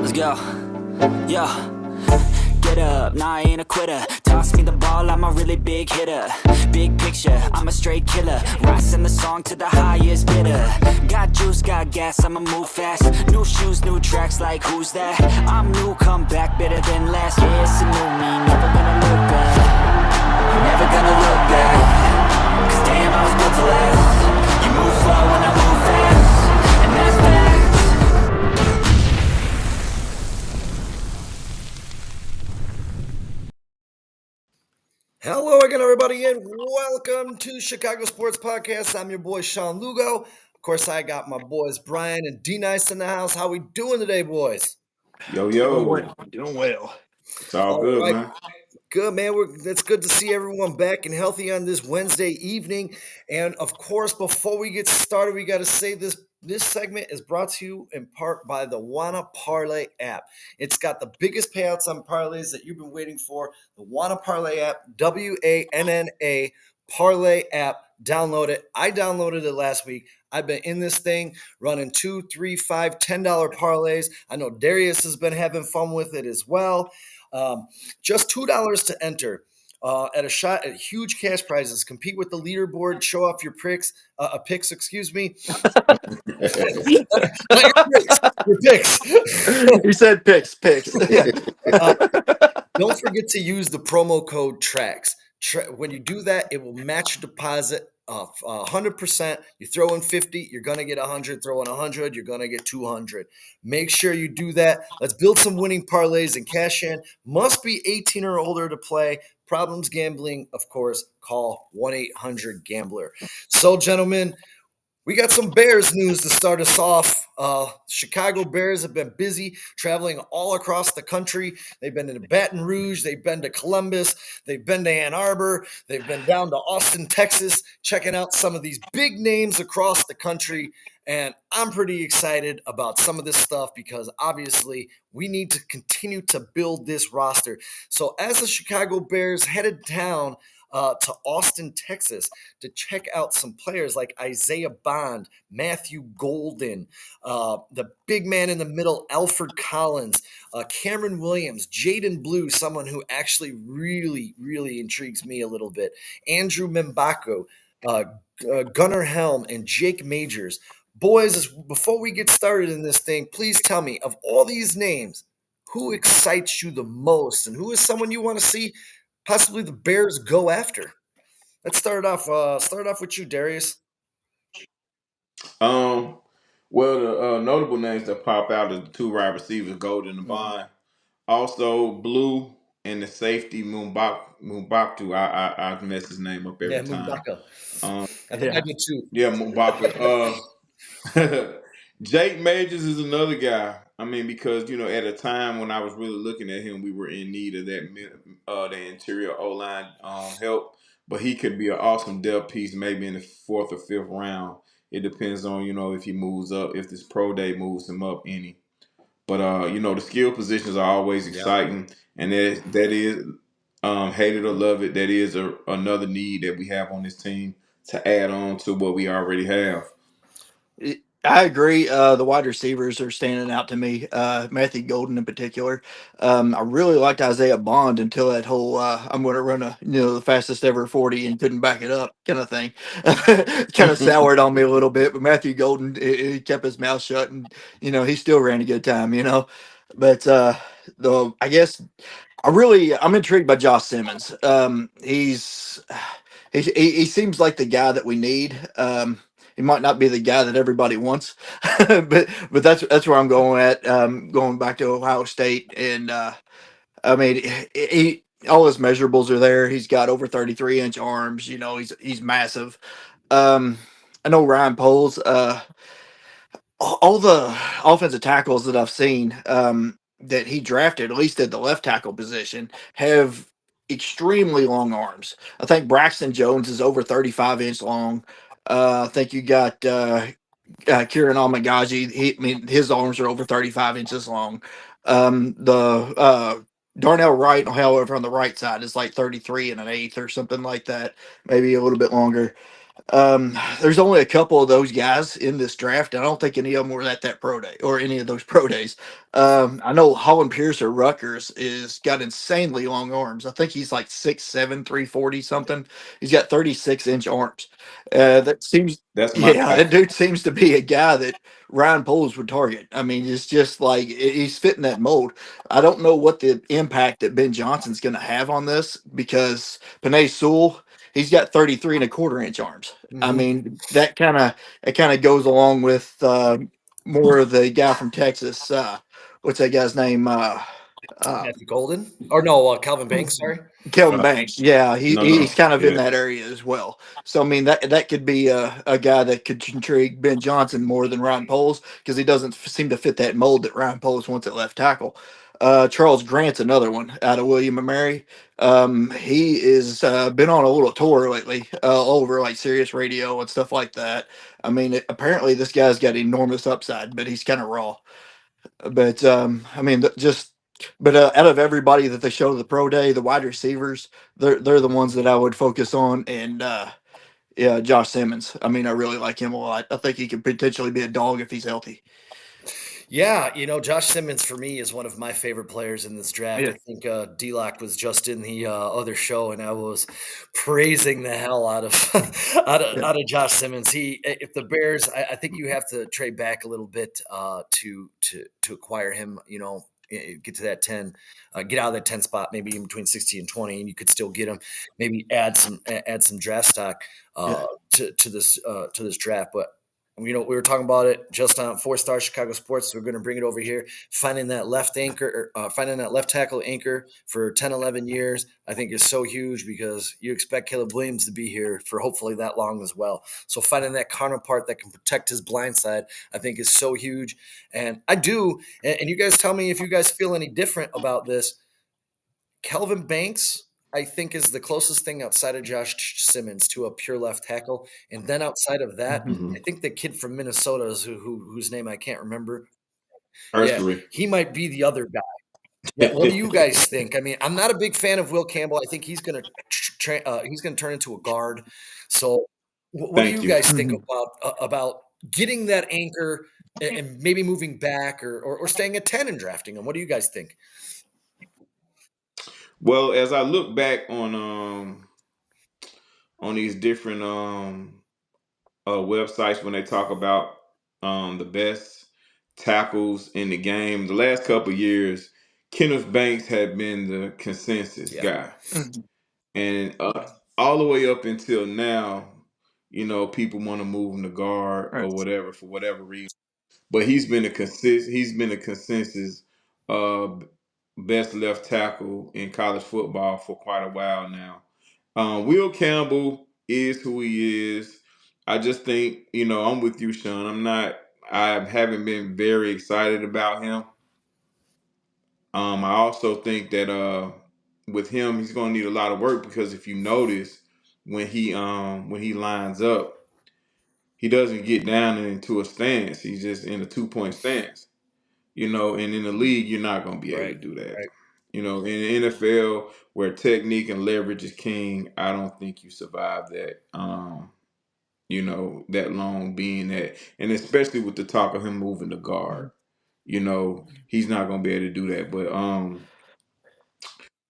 Let's go. Yo. Get up, nah, I ain't a quitter. Toss me the ball, I'm a really big hitter. Big picture, I'm a straight killer. Rising the song to the highest bidder. Got juice, got gas, I'ma move fast. New shoes, new tracks, like who's that? I'm new, come back, better than last. Yeah, it's a new me, never gonna look back. Never gonna look back. Cause damn, I was built to last. You move slow and I move fast. And that's facts. Hello again, everybody, and welcome to Chicago Sports Podcast. I'm your boy, Shawn Lugo. Of course, I got my boys, Brian and D-Nice in the house. How we doing today, boys? Yo, Doing yo. well. Doing well. It's all All good, right. man. Good, man. It's good to see everyone back and healthy on this Wednesday evening. And of course, before we get started, we got to say this segment is brought to you in part by the Wanna Parlay app. It's got the biggest payouts on parlays that you've been waiting for. The Wanna Parlay app, WANNA Parlay app. Download it. I downloaded it last week. I've been in this thing running $2, $3, $5, $10 parlays. I know Darius has been having fun with it as well. Just $2 to enter at a shot at huge cash prizes. Compete with the leaderboard. Show off your picks. Excuse me. Not your picks. Your picks. You said picks. Yeah. Don't forget to use the promo code TRACKS. When you do that, it will match your deposit 100%. You throw in 50, you're going to get 100. Throw in 100, you're going to get 200. Make sure you do that. Let's build some winning parlays and cash in. Must be 18 or older to play. Problems gambling, of course, call 1-800-GAMBLER. So, gentlemen, we got some Bears news to start us off. Chicago Bears have been busy traveling all across the country. They've been to Baton Rouge. They've been to Columbus. They've been to Ann Arbor. They've been down to Austin, Texas, checking out some of these big names across the country. And I'm pretty excited about some of this stuff because obviously we need to continue to build this roster. So as the Chicago Bears headed down to Austin, Texas, to check out some players like Isaiah Bond, Matthew Golden, the big man in the middle, Alfred Collins, Cameron Williams, Jaden Blue, someone who actually really, really intrigues me a little bit, Andrew Mbako, Gunnar Helm, and Jake Majors. Boys, before we get started in this thing, please tell me, of all these names, who excites you the most and who is someone you want to see possibly the Bears go after? Let's start off with you, Darius. Um, well, the notable names that pop out is the two wide receivers, Golden and Bond. Also, Blue and the safety Mumbaktu. I mess his name up every Yeah, time. Mbaka. Um, I think I Yeah. did too. yeah, Mumbaka. Jake Majors is another guy. I mean, because at a time when I was really looking at him, we were in need of the interior O line help. But he could be an awesome depth piece, maybe in the fourth or fifth round. It depends on if he moves up, if this pro day moves him up any. But the skill positions are always Yeah. exciting, and that is hate it or love it. That is another need that we have on this team to add on to what we already have. I agree. The wide receivers are standing out to me. Matthew Golden in particular. I really liked Isaiah Bond until that whole I'm going to run the fastest ever 40 and couldn't back it up kind of thing. Kind of soured on me a little bit. But Matthew Golden, he kept his mouth shut and he still ran a good time. But I guess I'm intrigued by Josh Simmons. He seems like the guy that we need. He might not be the guy that everybody wants, but that's where I'm going at. Going back to Ohio State, and I mean, all his measurables are there. He's got over 33-inch arms. He's massive. I know Ryan Poles. All the offensive tackles that I've seen that he drafted, at least at the left tackle position, have extremely long arms. I think Braxton Jones is over 35-inch long. I think you got Kieran Almagaji. His arms are over 35 inches long. The Darnell Wright, however, on the right side is like 33 and an eighth or something like that, maybe a little bit longer. There's only a couple of those guys in this draft. And I don't think any of them were at that pro day or any of those pro days. I know Holland Pierce or Rutgers is got insanely long arms. I think he's like 6'7", 340 something. He's got 36-inch arms. That seems, That's my yeah, guy. that dude seems to be a guy that Ryan Poles would target. I mean, it's just like he's fitting that mold. I don't know what the impact that Ben Johnson's going to have on this because Panay Sewell, he's got 33 1/4 inch arms. I Mhm. mean, that kind of goes along with more of the guy from Texas. What's that guy's name? Uh, Matthew Golden? Or no, Calvin Banks, sorry. Kelvin Uh, Banks. Yeah, no, he's no, kind of in yeah. that area as well. So I mean that could be a guy that could intrigue Ben Johnson more than Ryan Poles because he doesn't seem to fit that mold that Ryan Poles wants at left tackle. Charles Grant's another one out of William and Mary. He is been on a little tour lately, over like Sirius Radio and stuff like that. I mean, apparently this guy's got enormous upside, but he's kind of raw. But I mean, just but out of everybody that they show the pro day, the wide receivers, they're the ones that I would focus on. And yeah, Josh Simmons. I mean, I really like him a lot. I think he could potentially be a dog if he's healthy. Yeah, Josh Simmons for me is one of my favorite players in this draft. Yeah. I think D-Lock was just in the other show, and I was praising the hell out of Yeah. out of Josh Simmons. If the Bears, I think you have to trade back a little bit to acquire him. Get to that 10, get out of that 10 spot, maybe in between 60 and 20, and you could still get him. Maybe add some draft stock Yeah. to this draft, but. We were talking about it just on 4 Star Chicago Sports. So we're going to bring it over here. Finding that finding that left tackle anchor for 10, 11 years, I think is so huge because you expect Caleb Williams to be here for hopefully that long as well. So finding that counterpart that can protect his blind side, I think is so huge. And I do, and you guys tell me if you guys feel any different about this. Kelvin Banks, I think, is the closest thing outside of Josh Simmons to a pure left tackle. And then outside of that, Mhm. Mm-hmm. I think the kid from Minnesota is whose name I can't remember. Yeah, Ursary. he might be the other guy. Yeah, what do you guys think? I mean, I'm not a big fan of Will Campbell. I think he's gonna turn into a guard. So, what do Thank you you. guys think Mhm. about getting that anchor and maybe moving back or staying at 10 and drafting him? What do you guys think? Well, as I look back on these different websites when they talk about the best tackles in the game, the last couple of years, Kenneth Banks had been the consensus Yeah, guy, Mhm. and all the way up until now, people want to move him to guard Right. or whatever for whatever reason. But he's been a consensus uh, best left tackle in college football for quite a while now. Will Campbell is who he is. I just think, I'm with you, Sean. I haven't been very excited about him. I also think that with him, he's going to need a lot of work because if you notice, when he lines up, he doesn't get down into a stance. He's just in a 2 point stance. And in the league, you're not going to be able to right, do that. right. In the NFL, where technique and leverage is king, I don't think you survive that. That long being that, and especially with the talk of him moving to guard, Mhm. he's not going to be able to do that. But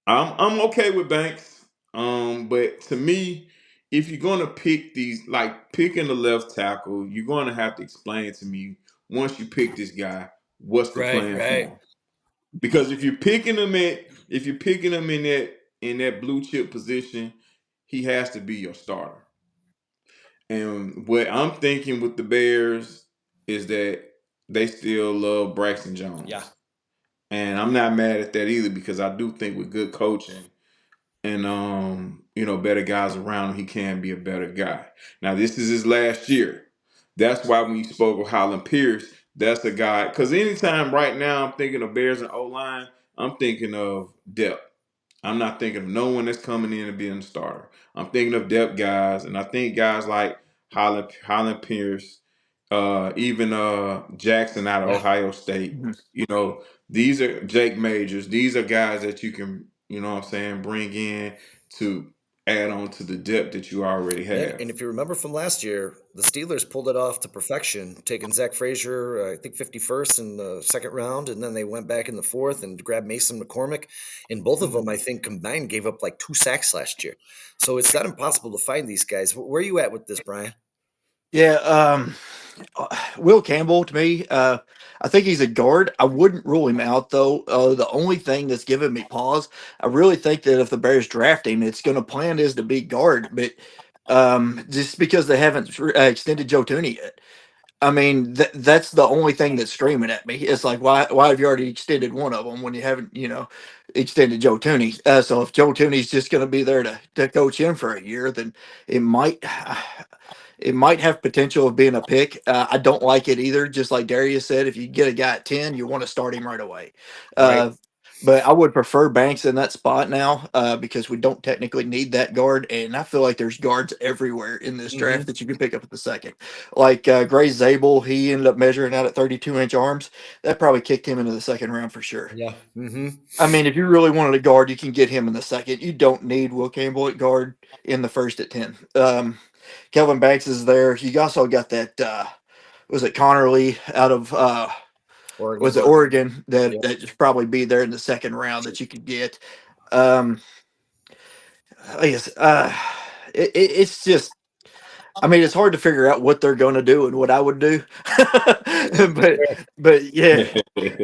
I'm okay with Banks. But to me, if you're gonna pick these, like picking the left tackle, you're gonna have to explain to me once you pick this guy, what's the Right, plan for right. him? Because if you're picking him in that blue chip position, he has to be your starter. And what I'm thinking with the Bears is that they still love Braxton Yeah. Jones. And I'm not mad at that either because I do think with good coaching and better guys around him, he can be a better guy. Now this is his last year. That's why when you spoke of Holland Pierce, that's a guy. Because anytime right now I'm thinking of Bears and O line, I'm thinking of depth. I'm not thinking of no one that's coming in and being a starter. I'm thinking of depth guys, and I think guys like Holland Pierce, even Jackson out of Yeah. Ohio State. Mhm. You know, these are Jake Majors. These are guys that you can, you know what I'm saying, bring in to add on to the depth that you already And have. if you remember from last year, the Steelers pulled it off to perfection, taking Zach Frazier, I think 51st in the second round, and then they went back in the fourth and grabbed Mason McCormick. And both of them, I think, combined gave up like 2 sacks last year. So it's not impossible to find these guys. Where are you at with this, Brian? Yeah, Will Campbell to me, I think he's a guard. I wouldn't rule him out though. The only thing that's giving me pause, I really think that if the Bears draft him, it's going to plan is to be guard, but just because they haven't extended Joe Tooney yet. I mean, that's the only thing that's screaming at me. It's like, why have you already extended one of them when you haven't, extended Joe Tooney? So if Joe Tooney's just going to be there to coach him for a year, then it might. It might have potential of being a pick. I don't like it either. Just like Darius said, if you get a guy at 10, you want to start him right away. Right. Uh, but I would prefer Banks in that spot now because we don't technically need that guard. And I feel like there's guards everywhere in this Hmm. draft that you can pick up at the second. Like Gray Zabel, he ended up measuring out at 32-inch arms. That probably kicked him into the second round for sure. Yeah. Hmm. I mean, if you really wanted a guard, you can get him in the second. You don't need Will Campbell at guard in the first at 10. Kelvin Banks is there. You also got that was it Connerly out of was Oregon. it Oregon Yeah. that should probably be there in the second round that you could get. Um I guess it's just I mean it's hard to figure out what they're going to do and what I would do. but but yeah,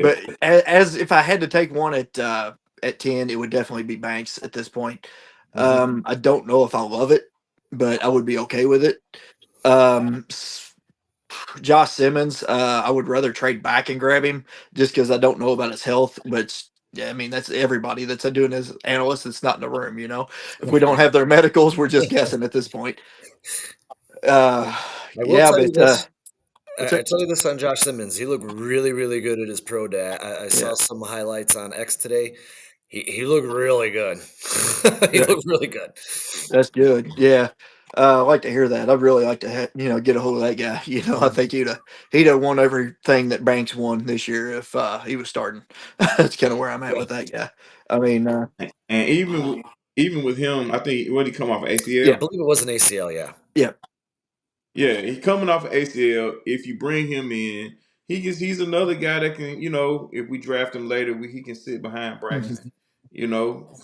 but as if I had to take one at 10, it would definitely be Banks at this point. Hmm. I don't know if I love it, but I would be okay with it. Um, Josh Simmons, I would rather trade back and grab him just because I don't know about his health. But yeah, I mean that's everybody that's doing as analysts that's not in the room. If we don't have their medicals, we're just guessing at this point. Uh, I will yeah, tell you but this. what's I that? tell you this on Josh Simmons. He looked really, really good at his pro day. I Yeah, saw some highlights on X today. He looked really good. He yeah, looked really good. that's good. Yeah. I like to hear that. I'd really like to, get a hold of that guy. I Mhm. think he'd have won everything that Banks won this year if he was starting. That's kind of where I'm at Yeah. with that guy. I mean, And even with him, I think when he come off of I yeah, ACL. believe it was an ACL. Yeah. yeah, Yeah, he coming off of ACL. If you bring him in, he's another guy that can, if we draft him later, he can sit behind mhm, Braxton,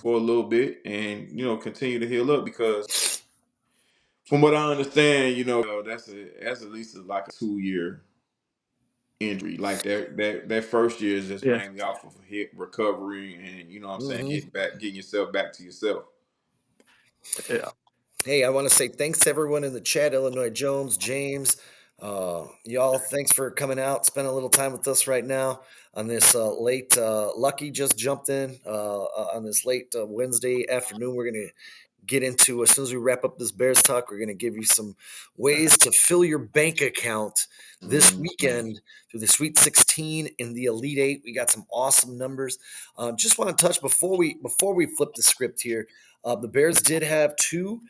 for a little bit and continue to heal up because from what I understand, that's at least like a 2 year injury. Like that first year is just yeah, mainly off of hip recovery and what I'm saying, Hmm. getting yourself back to yourself. yeah. Hey, I want to say thanks to everyone in the chat. Illinois Jones, James, y'all. Thanks for coming out, spend a little time with us right now on this late. Lucky just jumped in on this late Wednesday afternoon. We're gonna get into as soon as we wrap up this Bears talk. We're going to give you some ways to fill your bank account this Mhm. weekend through the Sweet 16 in the Elite Eight. We got some awesome numbers. Just want to touch before we flip the script here. The Bears did have two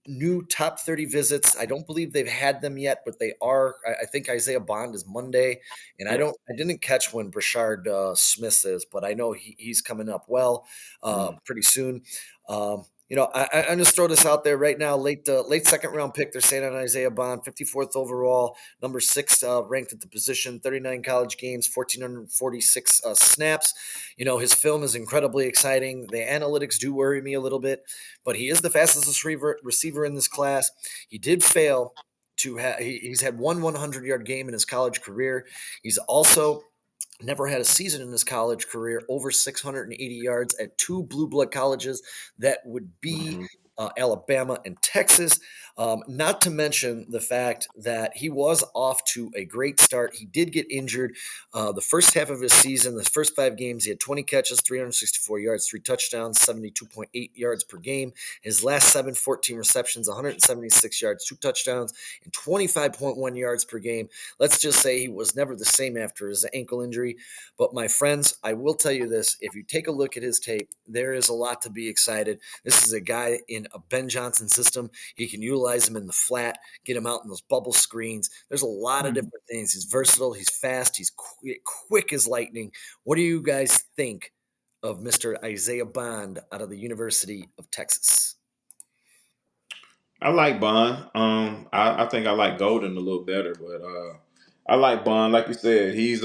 new top 30 visits. I don't believe they've had them yet, but they are. I think Isaiah Bond is Monday, and Yeah. I didn't catch when Brashard Smith is, but I know he's coming up Mm. pretty soon. I'm just throw this out there right now. Late second round pick. They're saying on Isaiah Bond, 54th overall, number 6 ranked at the position, 39 college games, 1,446 snaps. His film is incredibly exciting. The analytics do worry me a little bit, but he is the fastest receiver in this class. He did fail to have. He's had one 100-yard game in his college career. He's also never had a season in his college career over 680 yards at two blue blood colleges that would be Mhm. Alabama and Texas. Not to mention the fact that he was off to a great start. He did get injured the first half of his season. The first 5 games, he had 20 catches, 364 yards, 3 touchdowns, 72.8 yards per game. His last 14 receptions, 176 yards, 2 touchdowns, and 25.1 yards per game. Let's just say he was never the same after his ankle injury. But my friends, I will tell you this: if you take a look at his tape, there is a lot to be excited. This is a guy in a Ben Johnson system. He can utilize him in the flat, get him out in those bubble screens. There's a lot of Mhm. different things. He's versatile. He's fast. He's quick as lightning. What do you guys think of Mr. Isaiah Bond out of the University of Texas? I like Bond. I think I like Golden a little better, but I like Bond. Like you said, he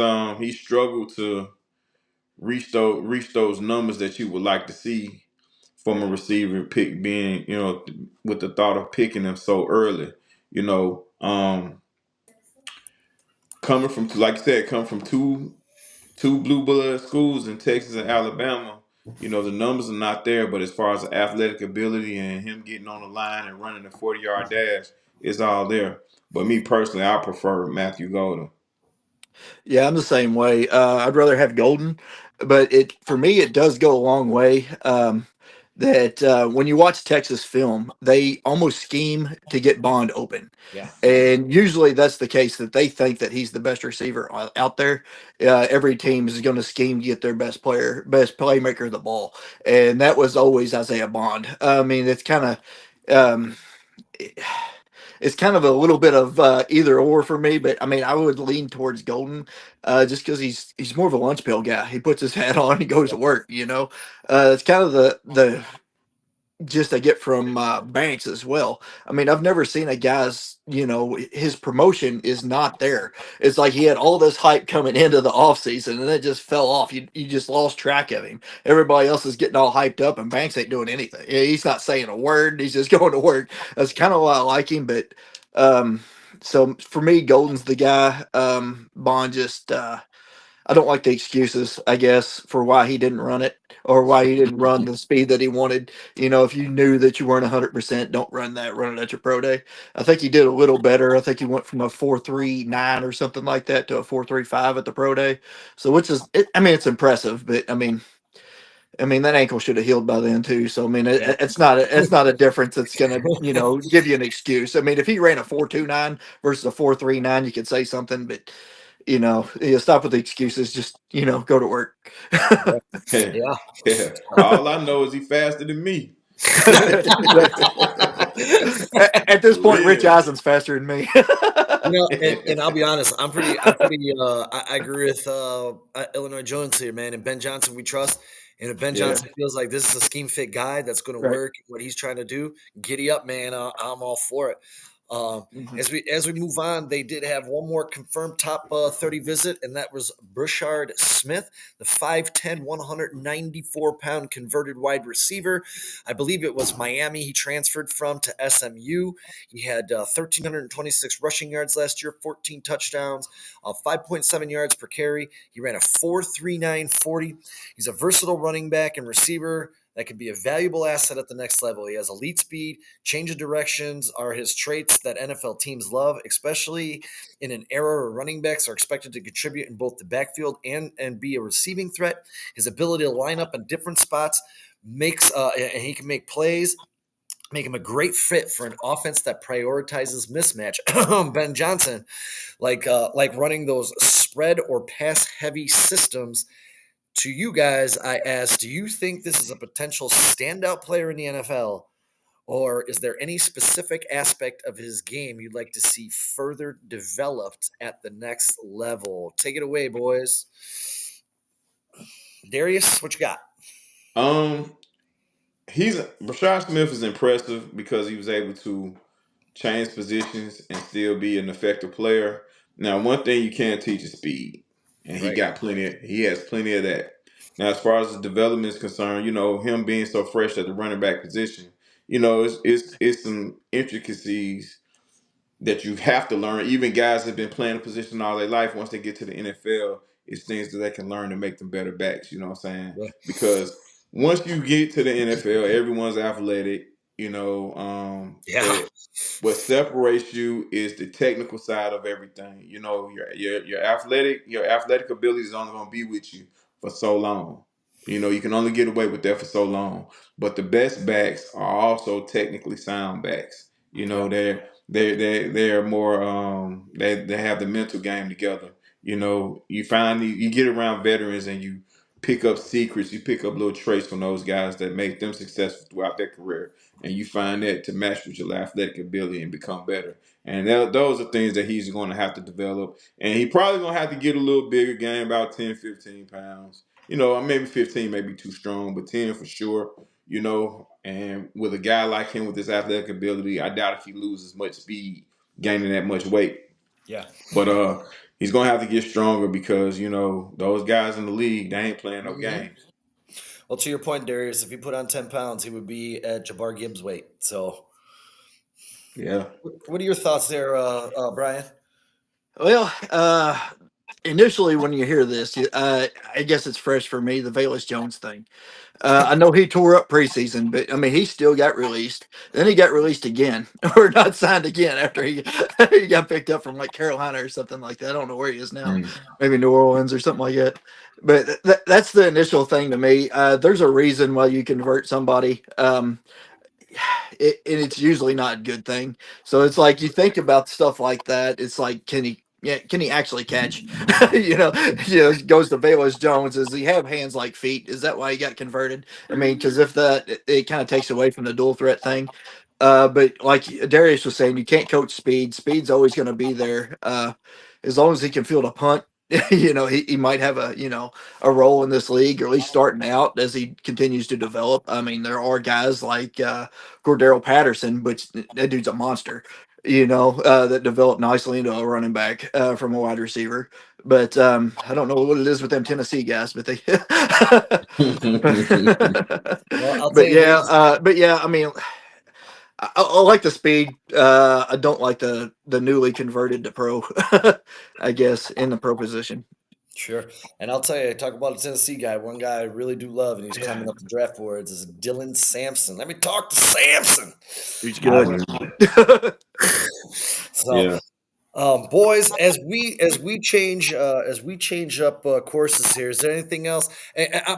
struggled to reach those numbers that you would like to see from a receiver pick being, with the thought of picking them so early. You know, coming from, like you said, coming from two blue blood schools in Texas and Alabama. The numbers are not there, but as far as the athletic ability and him getting on the line and running a 40-yard dash, it's all there. But me personally, I prefer Matthew Golden. Yeah, I'm the same way. I'd rather have Golden, but it for me it does go a long way. That when you watch Texas film, they almost scheme to get Bond open, Yeah. and usually that's the case that they think that he's the best receiver out there. Every team is going to scheme to get their best player, best playmaker of the ball, and that was always Isaiah Bond. I mean, it's kind of. Um, it's kind of a little bit of either or for me, but I mean, I would lean towards Golden, just because he's more of a lunch pail guy. He puts his hat on, he goes to work. It's kind of the just I get from Banks as well. I mean, I've never seen a guy's, his promotion is not there. It's like he had all this hype coming into the offseason and it just fell off. You just lost track of him. Everybody else is getting all hyped up and Banks ain't doing anything. Yeah, he's not saying a word. He's just going to work. That's kind of why I like him. But um, so for me, Golden's the guy. Bond just I don't like the excuses, I guess, for why he didn't run it or why he didn't run the speed that he wanted. If you knew that you weren't 100%, don't run that. Run it at your pro day. I think he did a little better. I think he went from a 4.39 or something like that to a 4.35 at the pro day. So, I mean, it's impressive, but I mean that ankle should have healed by then too. So I mean Yeah. it's not a difference that's gonna give you an excuse. I mean if he ran a 4.29 versus a 4.39, you could say something, but stop with the excuses. Just go to work. Yeah. Yeah. Yeah. All I know is he faster than me. At this For point, Rich real. Eisen's faster than me. And I'll be honest, I'm pretty, I agree with Illinois Jones here, man. And Ben Johnson, we trust. And if Ben Yeah. Johnson feels like this is a scheme fit guy that's going to Right. work, what he's trying to do, giddy up, man. I'm all for it. Um, Mhm. as we move on, they did have one more confirmed top 30 visit, and that was Brashard Smith, the 5'10", 194-pound converted wide receiver. I believe it was Miami he transferred from to SMU. He had 1,326 rushing yards last year, 14 touchdowns, 5.7 yards per carry. He ran a 4.39 40. He's a versatile running back and receiver that can be a valuable asset at the next level. He has elite speed, change of directions are his traits that NFL teams love, especially in an era where running backs are expected to contribute in both the backfield and be a receiving threat. His ability to line up in different spots and he can make plays, make him a great fit for an offense that prioritizes mismatch. Ben Johnson, like running those spread or pass heavy systems. To you guys, I ask, do you think this is a potential standout player in the NFL? Or is there any specific aspect of his game you'd like to see further developed at the next level? Take it away, boys. Darius, what you got? Um, Rashad Smith is impressive because he was able to change positions and still be an effective player. Now, one thing you can't teach is speed, and Right. he has plenty of that. Now, as far as the development is concerned, him being so fresh at the running back position, it's some intricacies that you have to learn. Even guys that have been playing a position all their life, once they get to the NFL, it's things that they can learn to make them better backs. You know what I'm saying? Yeah. Because once you get to the NFL, everyone's athletic. Yeah. But what separates you is the technical side of everything. Your athletic ability is only going to be with you for so long. You can only get away with that for so long. But the best backs are also technically sound backs. Yeah. They're more they have the mental game together. You get around veterans and you pick up secrets, you pick up little traits from those guys that make them successful throughout their career, and you find that to match with your athletic ability and become better. And those are things that he's going to have to develop. And he probably going to have to get a little bigger, gain about 10, 15 pounds. maybe 15 may be too strong, but 10 for sure. And with a guy like him with his athletic ability, I doubt if he loses much speed gaining that much weight. Yeah. But he's gonna have to get stronger because those guys in the league, they ain't playing no Hmm. games. Well, to your point, Darius, if he put on 10 pounds, he would be at Jabbar Gibbs' weight. So, Yeah. what are your thoughts there, Brian? Well, initially when you hear this, I guess it's fresh for me, the Velus Jones thing. I know he tore up preseason, but I mean he still got released. Then he got released again, or not signed again after he he got picked up from like Carolina or something like that. I don't know where he is now, Mm. maybe New Orleans or something like that. But that's the initial thing to me. There's a reason why you convert somebody. And it's usually not a good thing. So it's like you think about stuff like that. It's like, can he? Yeah, can he actually catch? It goes to Bayless Jones. Does he have hands like feet? Is that why he got converted? I mean, because if that, it kind of takes away from the dual threat thing. But like Darius was saying, you can't coach speed. Speed's always going to be there. As long as he can field a punt, he might have a role in this league, or at least starting out as he continues to develop. I mean, there are guys like Cordero Patterson, which that dude's a monster, that developed nicely into a running back from a wide receiver. But I don't know what it is with them Tennessee guys, but they, Well, I'll tell you, but yeah, I mean, I like the speed. I don't like the newly converted to pro, I guess, in the pro position. sure. And I'll tell you, talk about a Tennessee guy. One guy I really do love, and he's Yeah, climbing up the draft boards, is Dylan Sampson. Let me talk to Sampson. he's I good. would. Mhm. So, Yeah. boys, as we change up courses here, is there anything else?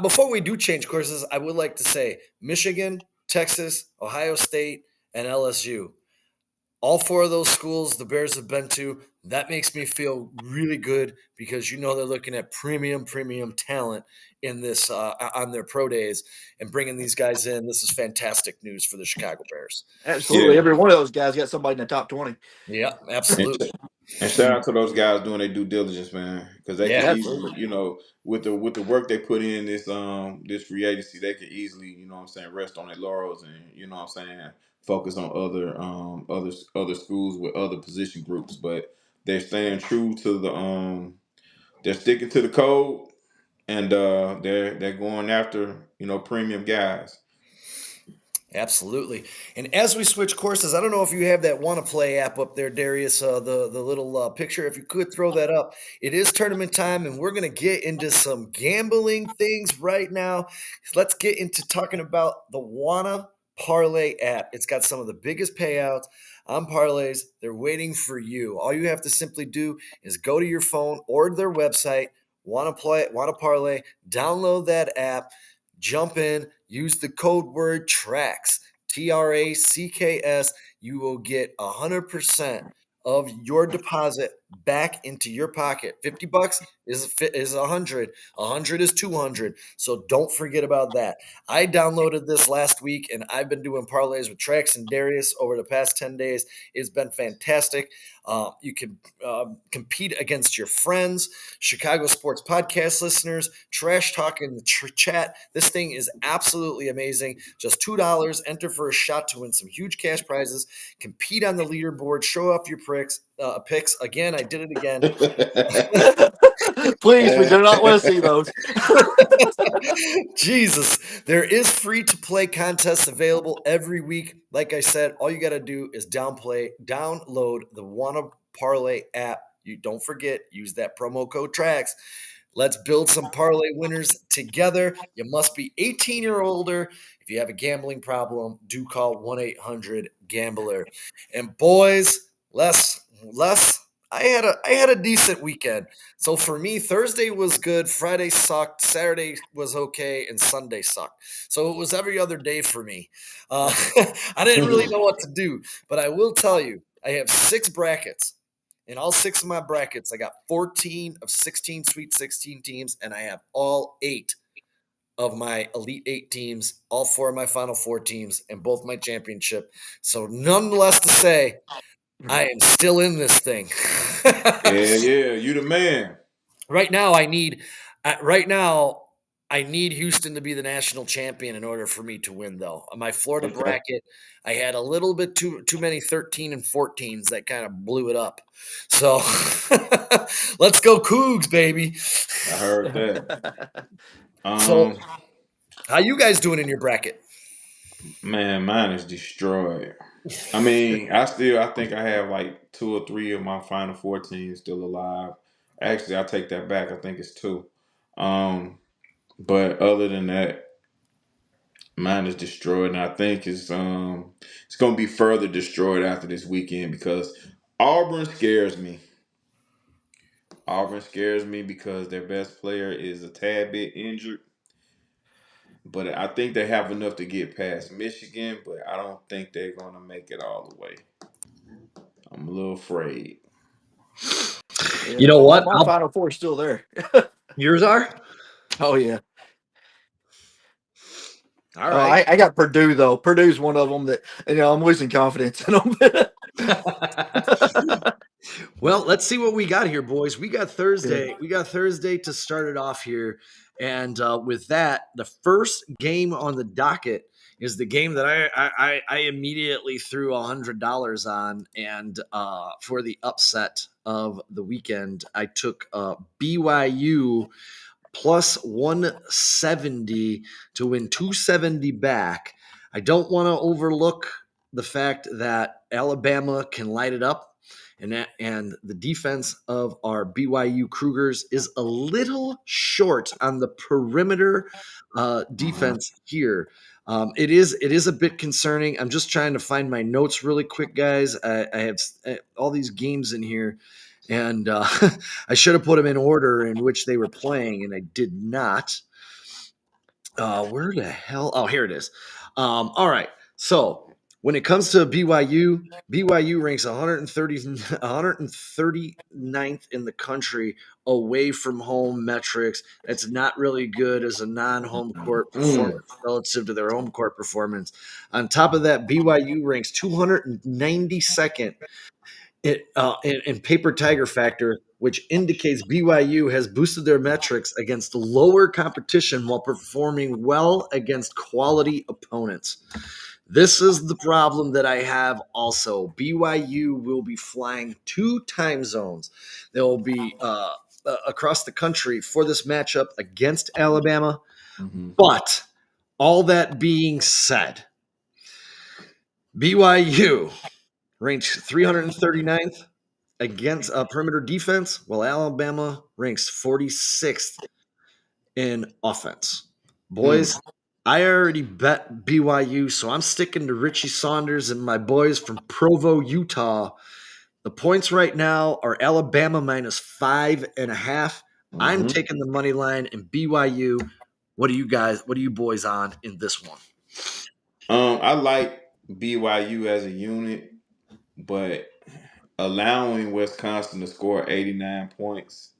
Before we do change courses, I would like to say Michigan, Texas, Ohio State, and LSU. All four of those schools the Bears have been to. That makes me feel really good because they're looking at premium talent in this on their pro days and bringing these guys in. This is fantastic news for the Chicago Bears. Absolutely, Yeah. every one of those guys got somebody in the top 20. Yeah, And, absolutely. and shout out to those guys doing their due diligence, man, because they could Yeah, easily, Absolutely. with the work they put in this free agency, they could easily, rest on their laurels and focus on other schools with other position groups, but they're staying true to they're sticking to the code, and they're going after premium guys. absolutely. And as we switch courses, I don't know if you have that Want to Play app up there, Darius. The little picture, if you could throw that up. It is tournament time, and we're gonna get into some gambling things right now. Let's get into talking about the Wanna Parlay app. It's got some of the biggest payouts on parlays. They're waiting for you. All you have to simply do is go to your phone or their website. Wanna Parlay. Download that app. Jump in, use the code word TRACKS, TRACKS. You will get 100% of your deposit back into your pocket. 50 bucks is 100. 100 is 200. So don't forget about that. I downloaded this last week and I've been doing parlays with Trax and Darius over the past 10 days. It's been fantastic. You can compete against your friends, Chicago sports podcast listeners, trash talk in the chat. This thing is absolutely amazing. Just $2. Enter for a shot to win some huge cash prizes. Compete on the leaderboard. Show off your picks. Again, I did it again. Please, we do not want to see those. Jesus. There is free to play contests available every week. Like I said, all you got to do is download the Wanna Parlay app. You don't forget, use that promo code TRACKS. Let's build some parlay winners together. You must be 18 or older. If you have a gambling problem, do call 1-800-GAMBLER. And boys, Les, I had a decent weekend. So for me, Thursday was good, Friday sucked, Saturday was okay, and Sunday sucked. So it was every other day for me. I didn't really know what to do, but I will tell you, I have 6 brackets. In all 6 of my brackets, I got 14 of 16 Sweet 16 teams, and I have all 8 of my Elite 8 teams, all 4 of my Final Four teams, and both my championship. So nonetheless to say, I am still in this thing. Yeah, yeah, you the man. Right now, right now, I need Houston to be the national champion in order for me to win, though. On my Florida Okay. bracket, I had a little bit too many 13 and 14s that kind of blew it up. So let's go Cougs, baby. I heard that. So Um, how you guys doing in your bracket? man, mine is destroyed. I mean, I think I have like two or three of my Final Four teams still alive. Actually, I take that back. I think it's two. Um, but other than that, mine is destroyed, and I think it's going to be further destroyed after this weekend because Auburn scares me. Auburn scares me because their best player is a tad bit injured, but I think they have enough to get past Michigan, but I don't think they're going to make it all the way. I'm a little afraid. Yeah, You know what? my Final Four is still there. Yours are? Oh yeah. All Oh, right. I got Purdue though. Purdue's one of them that I'm losing confidence in them. Well, let's see what we got here, boys. We got Thursday. We got Thursday to start it off here. And with that, the first game on the docket is the game that I immediately threw $100 on. And for the upset of the weekend, I took BYU plus 170 to win 270 back. I don't want to overlook the fact that Alabama can light it up, and the defense of our BYU Cougars is a little short on the perimeter defense here. It is a bit concerning. I'm just trying to find my notes really quick, guys. I have all these games in here, and I should have put them in order in which they were playing, and I did not. Where the hell? Oh, here it is. All right. So when it comes to BYU ranks 139th in the country away from home metrics. It's not really good as a non-home court Mm. performance relative to their home court performance. On top of that, BYU ranks 292nd in paper tiger factor, which indicates BYU has boosted their metrics against lower competition while performing well against quality opponents. This is the problem that I have also. BYU will be flying 2 time zones. They will be across the country for this matchup against Alabama. Mm-hmm. But all that being said, BYU ranks 339th against perimeter defense, while Alabama ranks 46th in offense. Mm. Boys, I already bet BYU, so I'm sticking to Richie Saunders and my boys from Provo, Utah. The points right now are Alabama minus 5.5. I'm Mm-hmm. taking the money line and BYU. What are you boys on in this one? I like BYU as a unit, but allowing Wisconsin to score 89 points,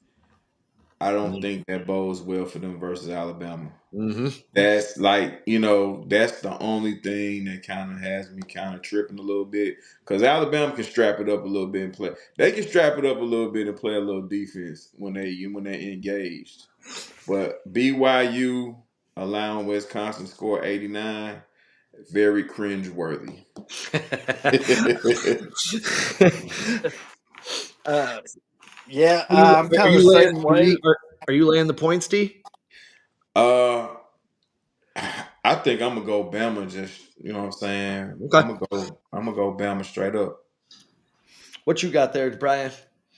I don't think that bodes well for them versus Alabama. Mm-hmm. That's that's the only thing that kind of has me kind of tripping a little bit because Alabama can strap it up a little bit and play. They can strap it up a little bit and play a little defense when they're engaged. But BYU allowing Wisconsin to score 89, very cringeworthy. Yeah, I'm Are kind of the you laying? same way. Are you laying the points, D? uh, I think I'm gonna go Bama. Just you know what I'm saying. Okay. I'm gonna go Bama straight up. What you got there, Brian?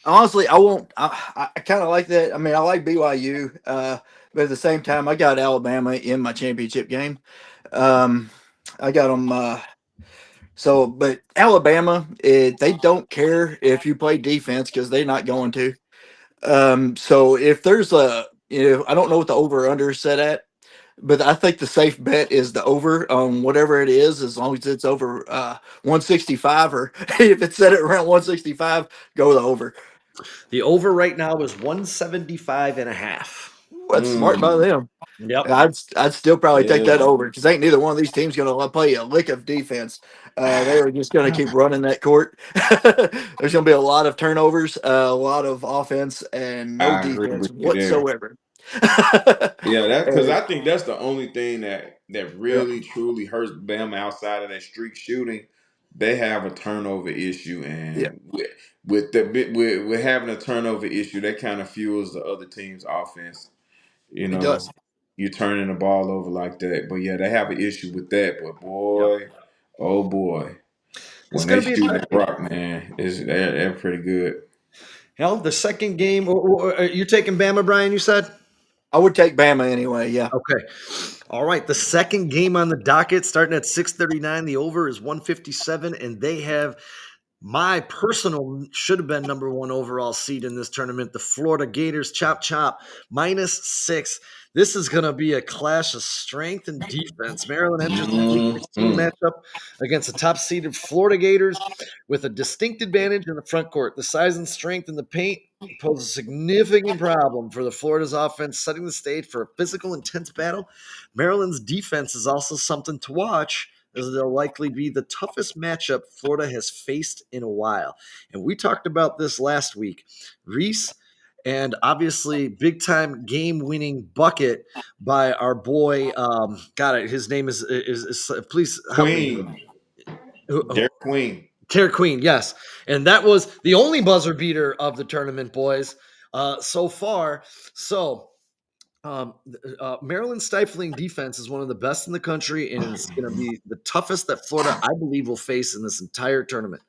Honestly, I won't. I kind of like that. I mean, I like BYU, but at the same time, I got Alabama in my championship game. Um, I got them. But Alabama, they don't care if you play defense because they're not going to. So if there's I don't know what the over under is set at, but I think the safe bet is the over on whatever it is, as long as it's over 165, or if it's set at around 165, go the over. The over right now is 175.5. That's smart by Mm, them. Yep. I'd still probably take that yeah. over because ain't neither one of these teams going to play a lick of defense. They are just going to keep running that court. There's going to be a lot of turnovers, a lot of offense, and no I agree defense with you there. whatsoever. Yeah, that because And, I think that's the only thing that yeah, really truly hurts Bama outside of that streak shooting. They have a turnover issue, yeah, and with having a turnover issue, that kind of fuels the other team's offense. You it know, does. you turning the ball over like that. But yeah, they have an issue with that. But Yep. boy, oh boy, It's when going they to be shoot that a rock, man, they're pretty good. hell. The second game, you're taking Bama, Brian. You said. I would take Bama anyway. Yeah. Okay. All right. The second game on the docket, starting at 6:39. The over is 157, and they have my personal should have been number one overall seed in this tournament. The Florida Gators, chop chop, -6. This is going to be a clash of strength and defense. Maryland enters the Sweet 16 Mhm. matchup against the top seeded Florida Gators with a distinct advantage in the front court. The size and strength in the paint pose a significant problem for the Florida's offense, setting the stage for a physical, intense battle. Maryland's defense is also something to watch, as they'll likely be the toughest matchup Florida has faced in a while. And we talked about this last week. Reese, and obviously big time game winning bucket by our boy. Got it. His name is please help me. Queen, Derek Queen. Tara Queen, yes. And that was the only buzzer beater of the tournament, boys, so far. So Maryland's stifling defense is one of the best in the country, and it's going to be the toughest that Florida, I believe, will face in this entire tournament.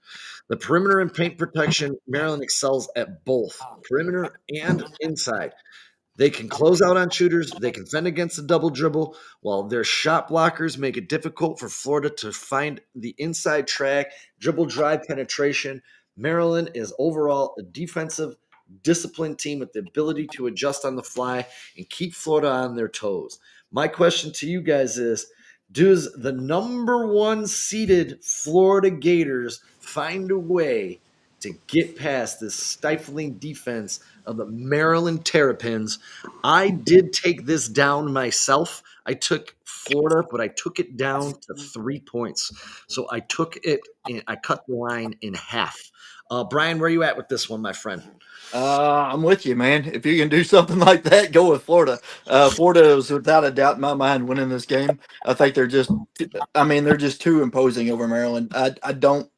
The perimeter and paint protection, Maryland excels at both perimeter and inside. They can close out on shooters. They can fend against the double dribble, while their shot blockers make it difficult for Florida to find the inside track, dribble drive penetration. Maryland is overall a defensive, disciplined team with the ability to adjust on the fly and keep Florida on their toes. My question to you guys is, does the number one seeded Florida Gators find a way to get past this stifling defense of the Maryland Terrapins? I did take this down myself. I took Florida, but I took it down to 3 points. So I took it, I cut the line in half. Brian, where are you at with this one, my friend? I'm with you, man. If you can do something like that, go with Florida. Florida is without a doubt in my mind winning this game. I think they're just too imposing over Maryland. I don't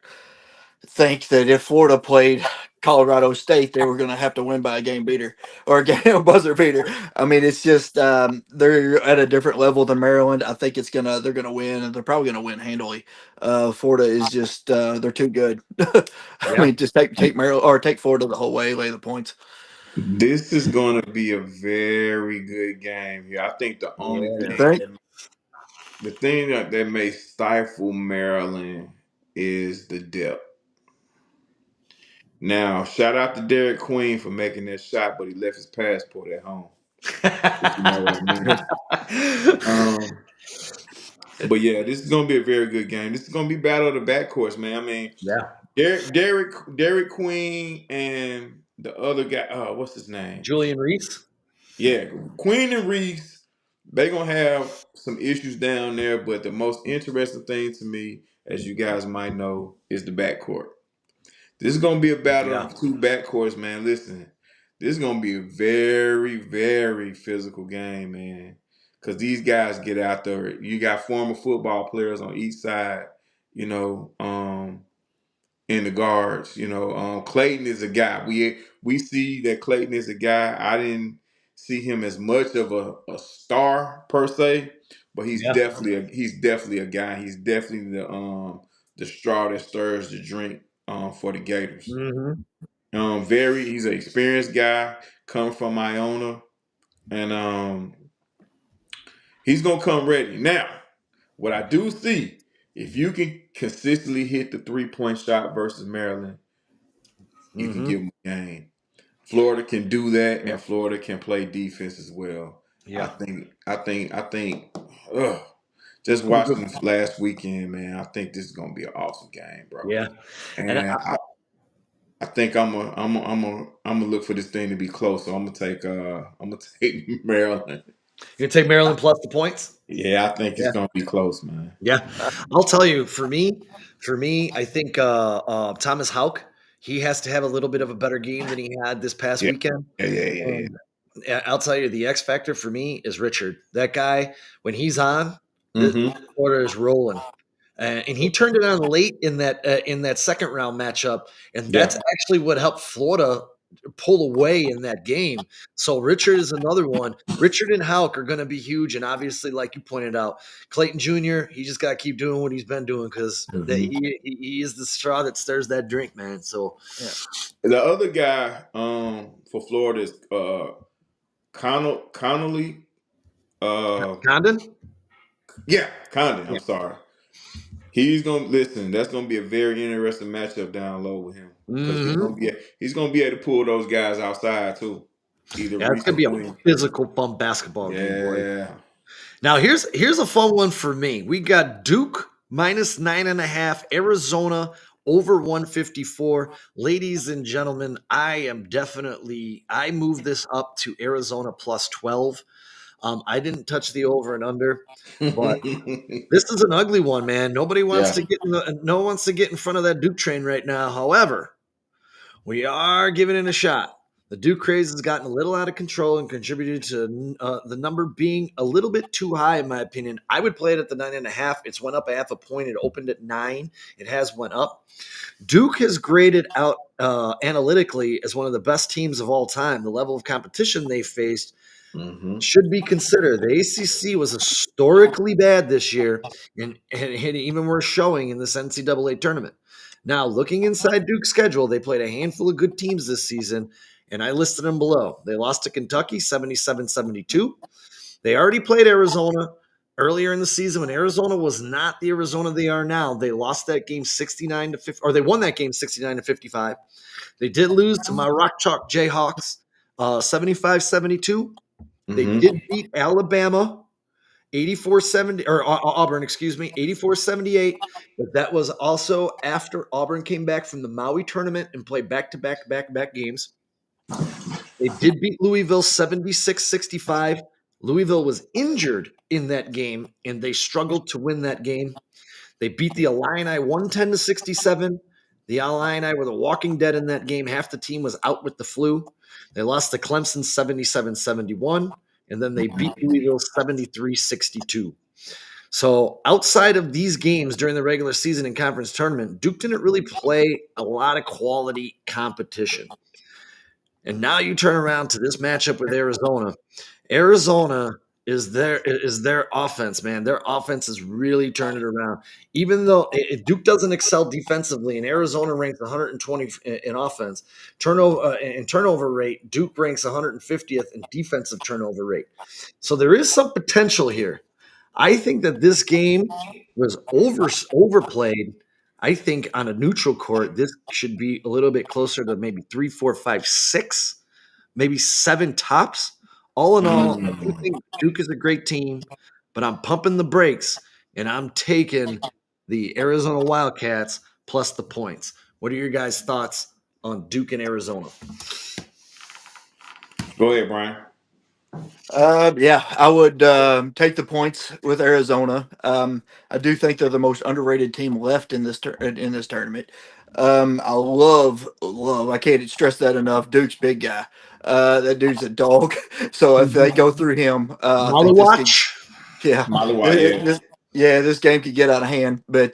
think that if Florida played Colorado State, they were going to have to win by a game beater or a game a buzzer beater. I mean, it's just they're at a different level than Maryland. I think they're gonna win, and they're probably gonna win handily. Florida is just they're too good. I Yeah. mean, just take Maryland or take Florida the whole way, lay the points. This is going to be a very good game here. I think the only Yeah. You thing think? that may stifle Maryland is the depth. Now, shout out to Derek Queen for making that shot, but he left his passport at home, if you know what I mean. Um, but yeah, this is going to be a very good game. This is going to be battle of the backcourts, man. I mean, Yeah. Derek Queen and the other guy. What's his name? Julian Reese? Yeah, Queen and Reese, they gonna have some issues down there, but the most interesting thing to me, as you guys might know, is the backcourt. This is gonna be a battle Yeah. of two backcourts, man. Listen, this is gonna be a very, very physical game, man. Cause these guys get out there. You got former football players on each side, you know. In the guards. Clayton is a guy. We see that Clayton is a guy. I didn't see him as much of a star per se, but Yeah. he's definitely a guy. He's definitely the straw that stirs the drink for the Gators. Hmm. He's an experienced guy coming from Iona, and he's gonna come ready. Now, what I do see, if you can consistently hit the 3-point shot versus Maryland, you can Hmm. give them a game. Florida can do that, Yeah. and Florida can play defense as well. I Yeah. think. I think. I think. Ugh, just Gonna be watching good. this last weekend, man. I think this is gonna be an awesome game, bro. Yeah. And And I think I'm gonna look for this thing to be close. So I'm gonna take Maryland. you take Maryland plus the points? Yeah, I think it's Yeah. gonna be close, man. Yeah. I'll tell you, for me, I think Thomas Hauk, he has to have a little bit of a better game than he had this past Yeah, weekend. yeah. I'll tell you, the X factor for me is Richard. That guy, when he's on, this Mm-hmm. quarter is rolling. And he turned it on late in that second round matchup, and that's Yeah. actually what helped Florida pull away in that game. So Richard is another one. Richard and Hauk are going to be huge, and obviously, like you pointed out, Clayton Jr. He just got to keep doing what he's been doing because that Mm-hmm. he is the straw that stirs that drink, man. So Yeah. The other guy for Florida is Connolly. Condon, Yeah, Condon. yeah. I'm sorry. He's gonna listen. That's gonna be a very interesting matchup down low with him because Hmm. he's gonna be able to pull those guys outside too. Either Yeah, it's Reese gonna or be a Queen. physical, fun basketball game, boy. Yeah. Now here's a fun one for me. We got Duke minus 9.5, Arizona over 154. Ladies and gentlemen, I moved this up to Arizona plus 12. I didn't touch the over and under, but this is an ugly one, man. Nobody wants Yeah. to get no one wants to get in front of that Duke train right now. However, we are giving it a shot. The Duke craze has gotten a little out of control and contributed to the number being a little bit too high, in my opinion. I would play it at the 9.5. It's went up a half a point. It opened at 9. It has went up. Duke has graded out analytically as one of the best teams of all time. The level of competition they faced Mm-hmm. should be considered. The ACC was historically bad this year and had even worse showing in this NCAA tournament. Now, looking inside Duke's schedule, they played a handful of good teams this season, and I listed them below. They lost to Kentucky 77-72. They already played Arizona earlier in the season when Arizona was not the Arizona they are now. They lost that game 69 to 50, or they won that game 69 to 55. They did lose to my Rock Chalk Jayhawks 75-72. They did Mm-hmm. beat Alabama 84-70 or Auburn, excuse me, 84-78, but that was also after Auburn came back from the Maui tournament and played back-to-back games. They did beat Louisville 76-65. Louisville was injured in that game and they struggled to win that game. They beat the Illini 110-67. The Illini were the walking dead in that game. Half the team was out with the flu. They lost to Clemson 77-71, and then they beat Louisville 73-62. So outside of these games during the regular season and conference tournament, Duke didn't really play a lot of quality competition. And now you turn around to this matchup with Arizona. Arizona is their offense, man. Their offense has really turned it around. Even though Duke doesn't excel defensively, and Arizona ranks 120 in offense, turnover rate, Duke ranks 150th in defensive turnover rate. So there is some potential here. I think that this game was overplayed. I think on a neutral court, this should be a little bit closer to maybe 3, 4, 5, 6, maybe 7 tops. All in all, I do Mm. think Duke is a great team, but I'm pumping the brakes and I'm taking the Arizona Wildcats plus the points. What are your guys' thoughts on Duke and Arizona? Go ahead, Brian. Yeah, I would take the points with Arizona. I do think they're the most underrated team left in in this tournament. I love. I can't stress that enough. Duke's big guy. That dude's a dog. So if they go through him, I Molly think this could. Watch. Yeah, Molly White, it- yeah. this yeah this game could get out of hand. But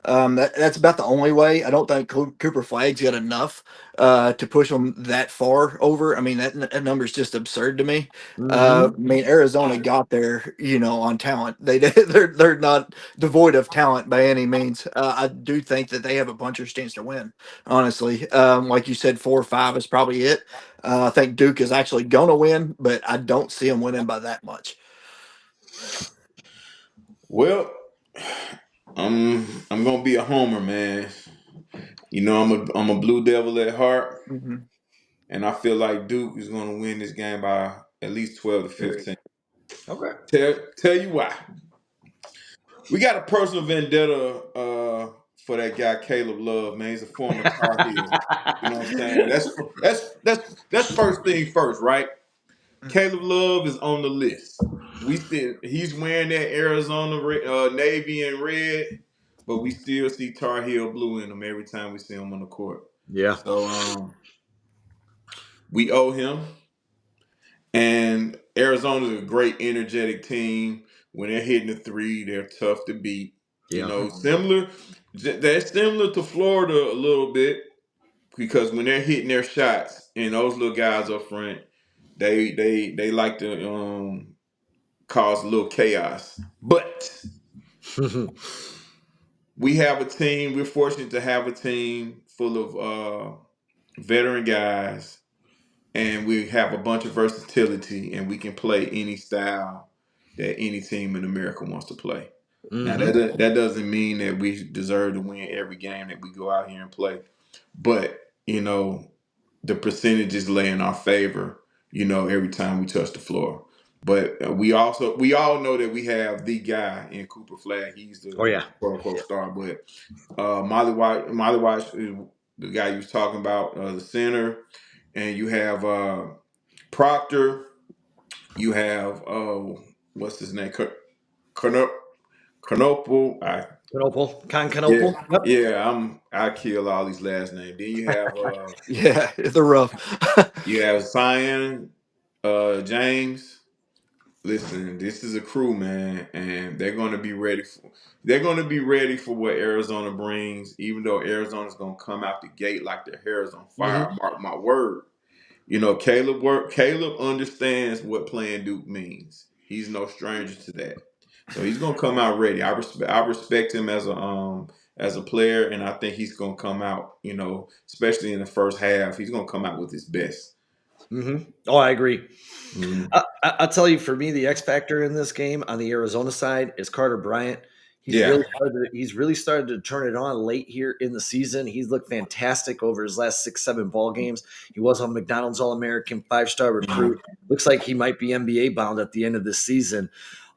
that's about the only way. I don't think Cooper Flag's got enough to push them that far over. I mean, that number is just absurd to me. I Mm-hmm. mean, Arizona got there, on talent. They're not devoid of talent by any means. I do think that they have a puncher's chance to win. Honestly, like you said, 4 or 5 is probably it. I think Duke is actually gonna win, but I don't see them winning by that much. Well, I'm gonna be a homer, man. I'm a Blue Devil at heart, Hmm. and I feel like Duke is gonna win this game by at least 12 to 15. Okay. Tell you why. We got a personal vendetta for that guy Caleb Love, man. He's a former Tar Heel. You know what I'm saying? That's first thing first, right? Caleb Love is on the list. We still he's wearing that Arizona navy and red, but we still see Tar Heel blue in him every time we see him on the court. Yeah. So we owe him. And Arizona's a great, energetic team. When they're hitting the three, they're tough to beat. You Yeah. know, they're similar to Florida a little bit because when they're hitting their shots and those little guys up front, they like to cause a little chaos. But we have a team. We're fortunate to have a team full of veteran guys, and we have a bunch of versatility, and we can play any style that any team in America wants to play. Now Hmm. that doesn't mean that we deserve to win every game that we go out here and play, but the percentages lay in our favor. Every time we touch the floor. But we all know that we have the guy in Cooper Flag. He's Oh the yeah. quote unquote star. But Molly White is the guy you was talking about, the center, and you have Proctor. You have what's his name? Canopal. Canopal. Con Yeah, Canopal. Yep. yeah. I kill all these last names. Then Yeah, they're rough. you have Cyan James. Listen, this is a crew, man, and they're going to be ready for what Arizona brings. Even though Arizona's going to come out the gate like their hair is on fire, Hmm. mark my word. Caleb understands what playing Duke means. He's no stranger to that. So he's gonna come out ready. I respect him as a player, and I think he's gonna come out, especially in the first half, he's gonna come out with his best. Hmm. Oh, I agree. Mhm. I'll tell you, for me, the X factor in this game on the Arizona side is Carter Bryant. Yeah. He's really started to turn it on late here in the season. He's looked fantastic over his last 6, 7 ball games. He was on McDonald's All-American, 5-star recruit. Looks like he might be NBA bound at the end of this season.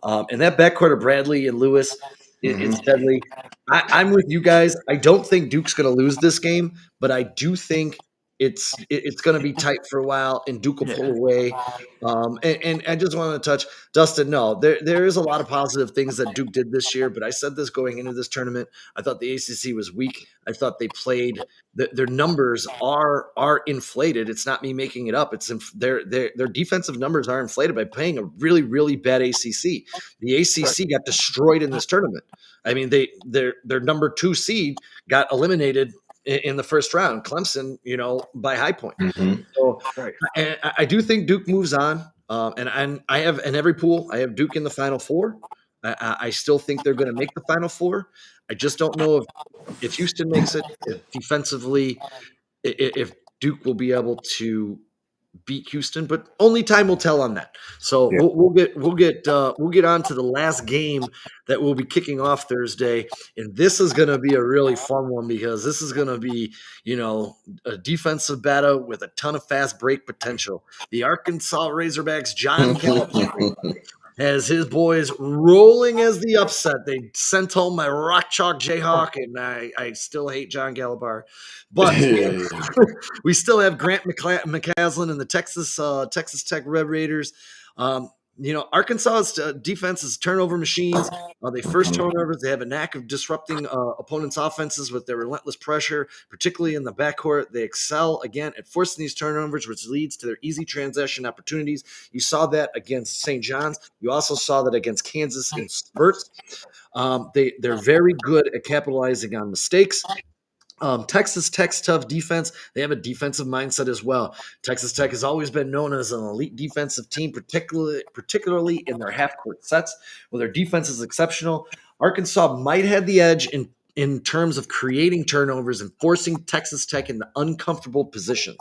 And that backcourt of Bradley and Lewis is Hmm. deadly. I'm with you guys. I don't think Duke's going to lose this game, but I do think it's going to be tight for a while, and Duke will Yeah. pull away. And I just want to touch Dustin. No, there is a lot of positive things that Duke did this year, but I said this going into this tournament. I thought the ACC was weak. I thought they played. Their numbers are inflated. It's not me making it up. Their defensive numbers are inflated by playing a really bad ACC. The Right. ACC got destroyed in this tournament. I mean, their number 2 seed got eliminated in the first round. Clemson, by High Point. Hmm. So Right. I do think Duke moves on, and I have in every pool I have Duke in the Final Four. I still think they're going to make the Final Four. I just don't know if Houston makes it, if defensively, if Duke will be able to beat Houston, but only time will tell on that. So Yeah. we'll get on to the last game that we'll be kicking off Thursday, and this is going to be a really fun one because this is going to be a defensive battle with a ton of fast break potential. The Arkansas Razorbacks, John Calipari, has his boys rolling as the upset. They sent home my Rock Chalk Jayhawk, and I still hate John Calipari, but we still have Grant McCaslin and the Texas Tech Red Raiders. Arkansas's defense is turnover machines. They first turnovers. They have a knack of disrupting opponents' offenses with their relentless pressure, particularly in the backcourt. They excel again at forcing these turnovers, which leads to their easy transition opportunities. You saw that against St. John's. You also saw that against Kansas in spurts. They're very good at capitalizing on mistakes. Texas Tech's tough defense. They have a defensive mindset as well. Texas Tech has always been known as an elite defensive team, particularly in their half court sets, where their defense is exceptional. Arkansas might have the edge in terms of creating turnovers and forcing Texas Tech into uncomfortable positions.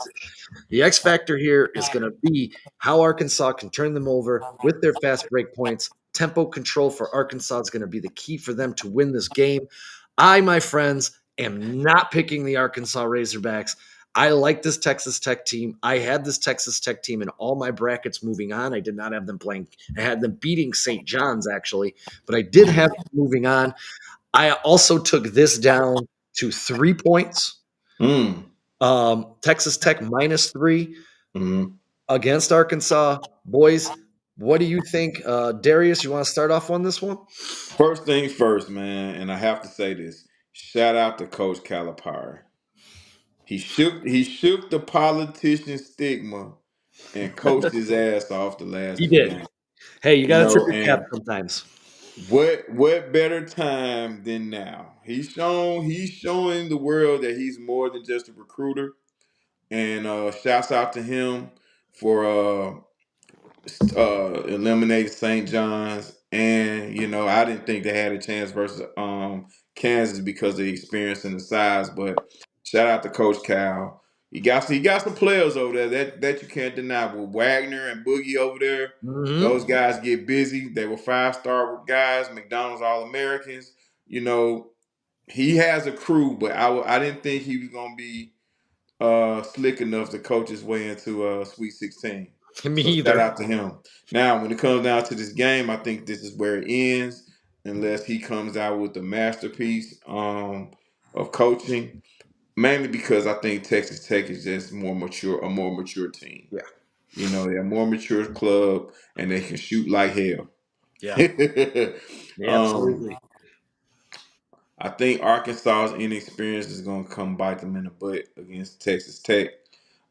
The X factor here is going to be how Arkansas can turn them over with their fast break points. Tempo control for Arkansas is going to be the key for them to win this game. I, my friends, am not picking the Arkansas Razorbacks. I like this Texas Tech team. I had this Texas Tech team in all my brackets moving on. I did not have them playing. I had them beating St. John's, actually, but I did have them moving on. I also took this down to 3 points. Mm. Texas Tech -3 Mhm. against Arkansas. Boys, what do you think? Darius, you want to start off on this one? First things first, man, and I have to say this. Shout out to Coach Calipari. He shook the politician stigma and coached his ass off the last He two did. games. Hey, you You got to tip know, your cap and sometimes. what better time than now? He's showing the world that he's more than just a recruiter. And shouts out to him for eliminated St. John's, and I didn't think they had a chance versus Kansas because of the experience and the size. But shout out to Coach Cal. He got some players over there that you can't deny. With Wagner and Boogie over there, Mm-hmm. those guys get busy. They were 5-star guys, McDonald's All Americans. You know, he has a crew, but I didn't think he was gonna be slick enough to coach his way into Sweet 16. Me So shout either. out to him. Now, when it comes down to this game, I think this is where it ends, unless he comes out with a masterpiece of coaching. Mainly because I think Texas Tech is just a more mature team. Yeah. They're a more mature club, and they can shoot like hell. Yeah. Yeah, um, absolutely. I think Arkansas's inexperience is going to come bite them in the butt against Texas Tech.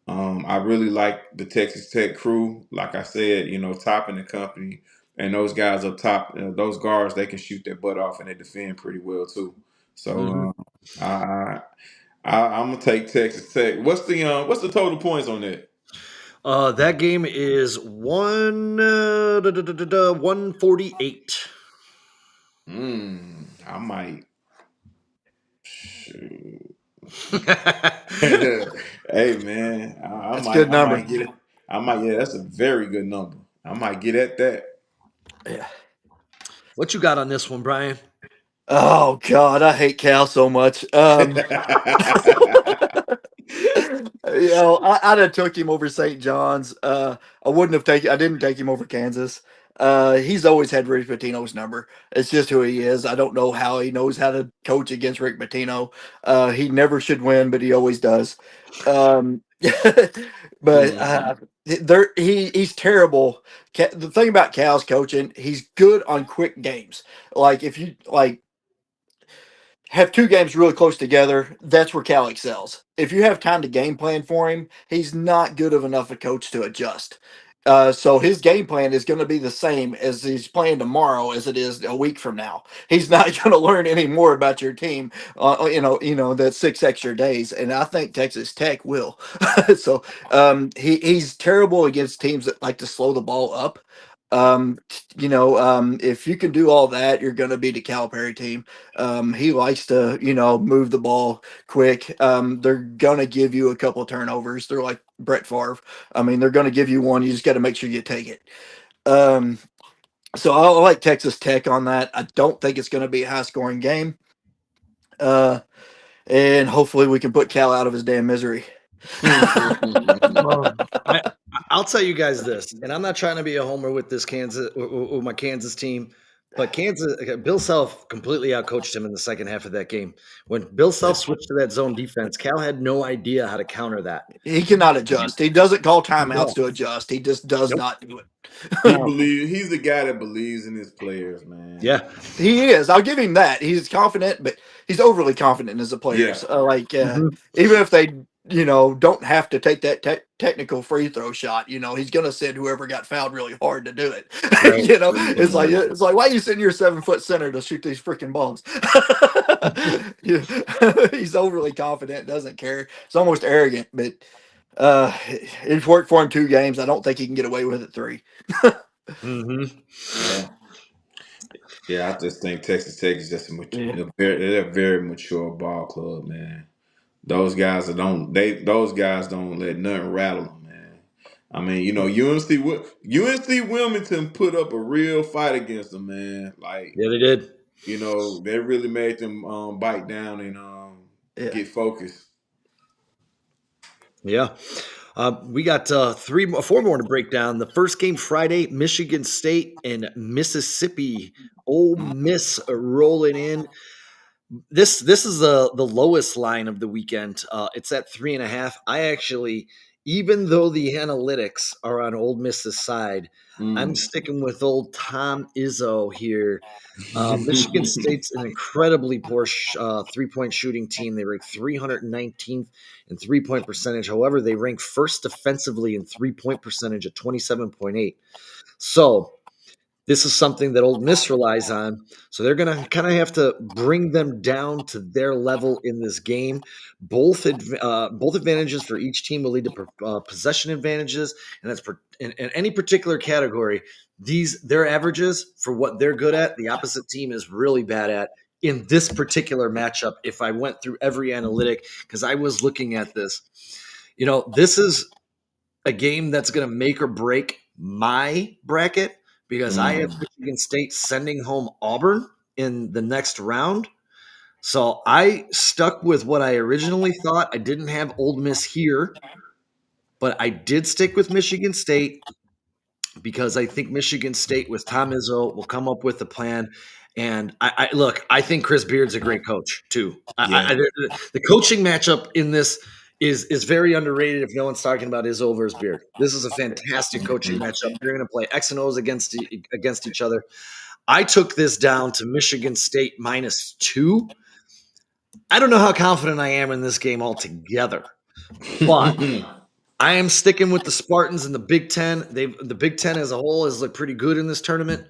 I really like the Texas Tech crew. Like I said, Top in the company and those guys up top, those guards, they can shoot their butt off and they defend pretty well too. Mhm. So I'm gonna take Texas Tech. What's the total points on that? That game is 148. I might. Shoot. Hey man, I That's a might good I number. might get it. I might Yeah, that's a very good number. I might get at that. Yeah. What you got on this one, Brian? Oh God, I hate Cal so much. I'd have took him over St. John's. I wouldn't have taken. I didn't take him over Kansas. He's always had Rick Pitino's number. It's just who he is. I don't know how he knows how to coach against Rick Pitino. He never should win, but he always does. Um, but Mhm. he's terrible. The thing about Cal's coaching, he's good on quick games. Like if you like have two games really close together, that's where Cal excels. If you have time to game plan for him, he's not good of enough a coach to adjust. So his game plan is going to be the same as he's playing tomorrow as it is a week from now. He's not going to learn any more about your team. That 6 extra days, and I think Texas Tech will. He's terrible against teams that like to slow the ball up. If you can do all that, you're going to beat a Calipari team. He likes to, move the ball quick. They're gonna give you a couple turnovers. They're like Brett Favre. I mean, they're gonna give you one. You just got to make sure you take it. Um, so I like Texas Tech on that. I don't think it's going to be a high scoring game. Uh, and hopefully we can put Cal out of his damn misery. Um, I I'll tell you guys this, and I'm not trying to be a homer with this Kansas with my Kansas team, but Bill Self completely outcoached him in the second half of that game. When Bill Self switched to that zone defense, Cal had no idea how to counter that. He cannot adjust. He doesn't call timeouts No, to adjust. He just does nope. not do it. He's the guy that believes in his players, man. Yeah. He is. I'll give him that. He's confident, but he's overly confident as a Yeah. players. Mhm. Even if they, don't have to take that technical free throw shot, he's gonna send whoever got fouled really hard to do it. Right. It's like Mhm. why you send your 7 foot center to shoot these freaking balls? He's overly confident, doesn't care. It's almost arrogant, but it's worked for him 2 games. I don't think he can get away with it 3. Mhm. Yeah. Yeah, I just think Texas Tech is just Yeah. they're a very mature ball club, man. Those guys don't let nothing rattle them, man. I mean, UNC Wilmington put up a real fight against them, man. Like, Yeah, they did. they really made them bite down and Yeah. get focused. Yeah. We got four more to break down. The first game Friday, Michigan State and Mississippi. Ole Miss rolling in. This is the lowest line of the weekend. It's at 3.5. I actually, even though the analytics are on Old Miss's side, I'm Mm. sticking with old Tom Izzo here. Michigan State's an incredibly poor 3-point shooting team. They rank 319th in 3-point percentage. However, they rank first defensively in 3-point percentage at 27.8. So this is something that Old Miss relies on. So they're going to kind of have to bring them down to their level in this game. Both advantages for each team will lead to possession advantages, and that's in any particular category. Their averages for what they're good at, the opposite team is really bad at in this particular matchup. If I went through every analytic, because I was looking at this, this is a game that's going to make or break my bracket because I have Mm. Michigan State sending home Auburn in the next round. So I stuck with what I originally thought. I didn't have Ole Miss here, but I did stick with Michigan State because I think Michigan State with Tom Izzo will come up with a plan. And I think Chris Beard's a great coach too. Yeah. The coaching matchup in this is very underrated. If no one's talking about Izzo versus Beard, this is a fantastic coaching matchup. You're going to play X and O's against each other. I took this down to Michigan State -2. I don't know how confident I am in this game altogether, but I am sticking with the Spartans in the Big Ten. The Big Ten as a whole has looked pretty good in this tournament.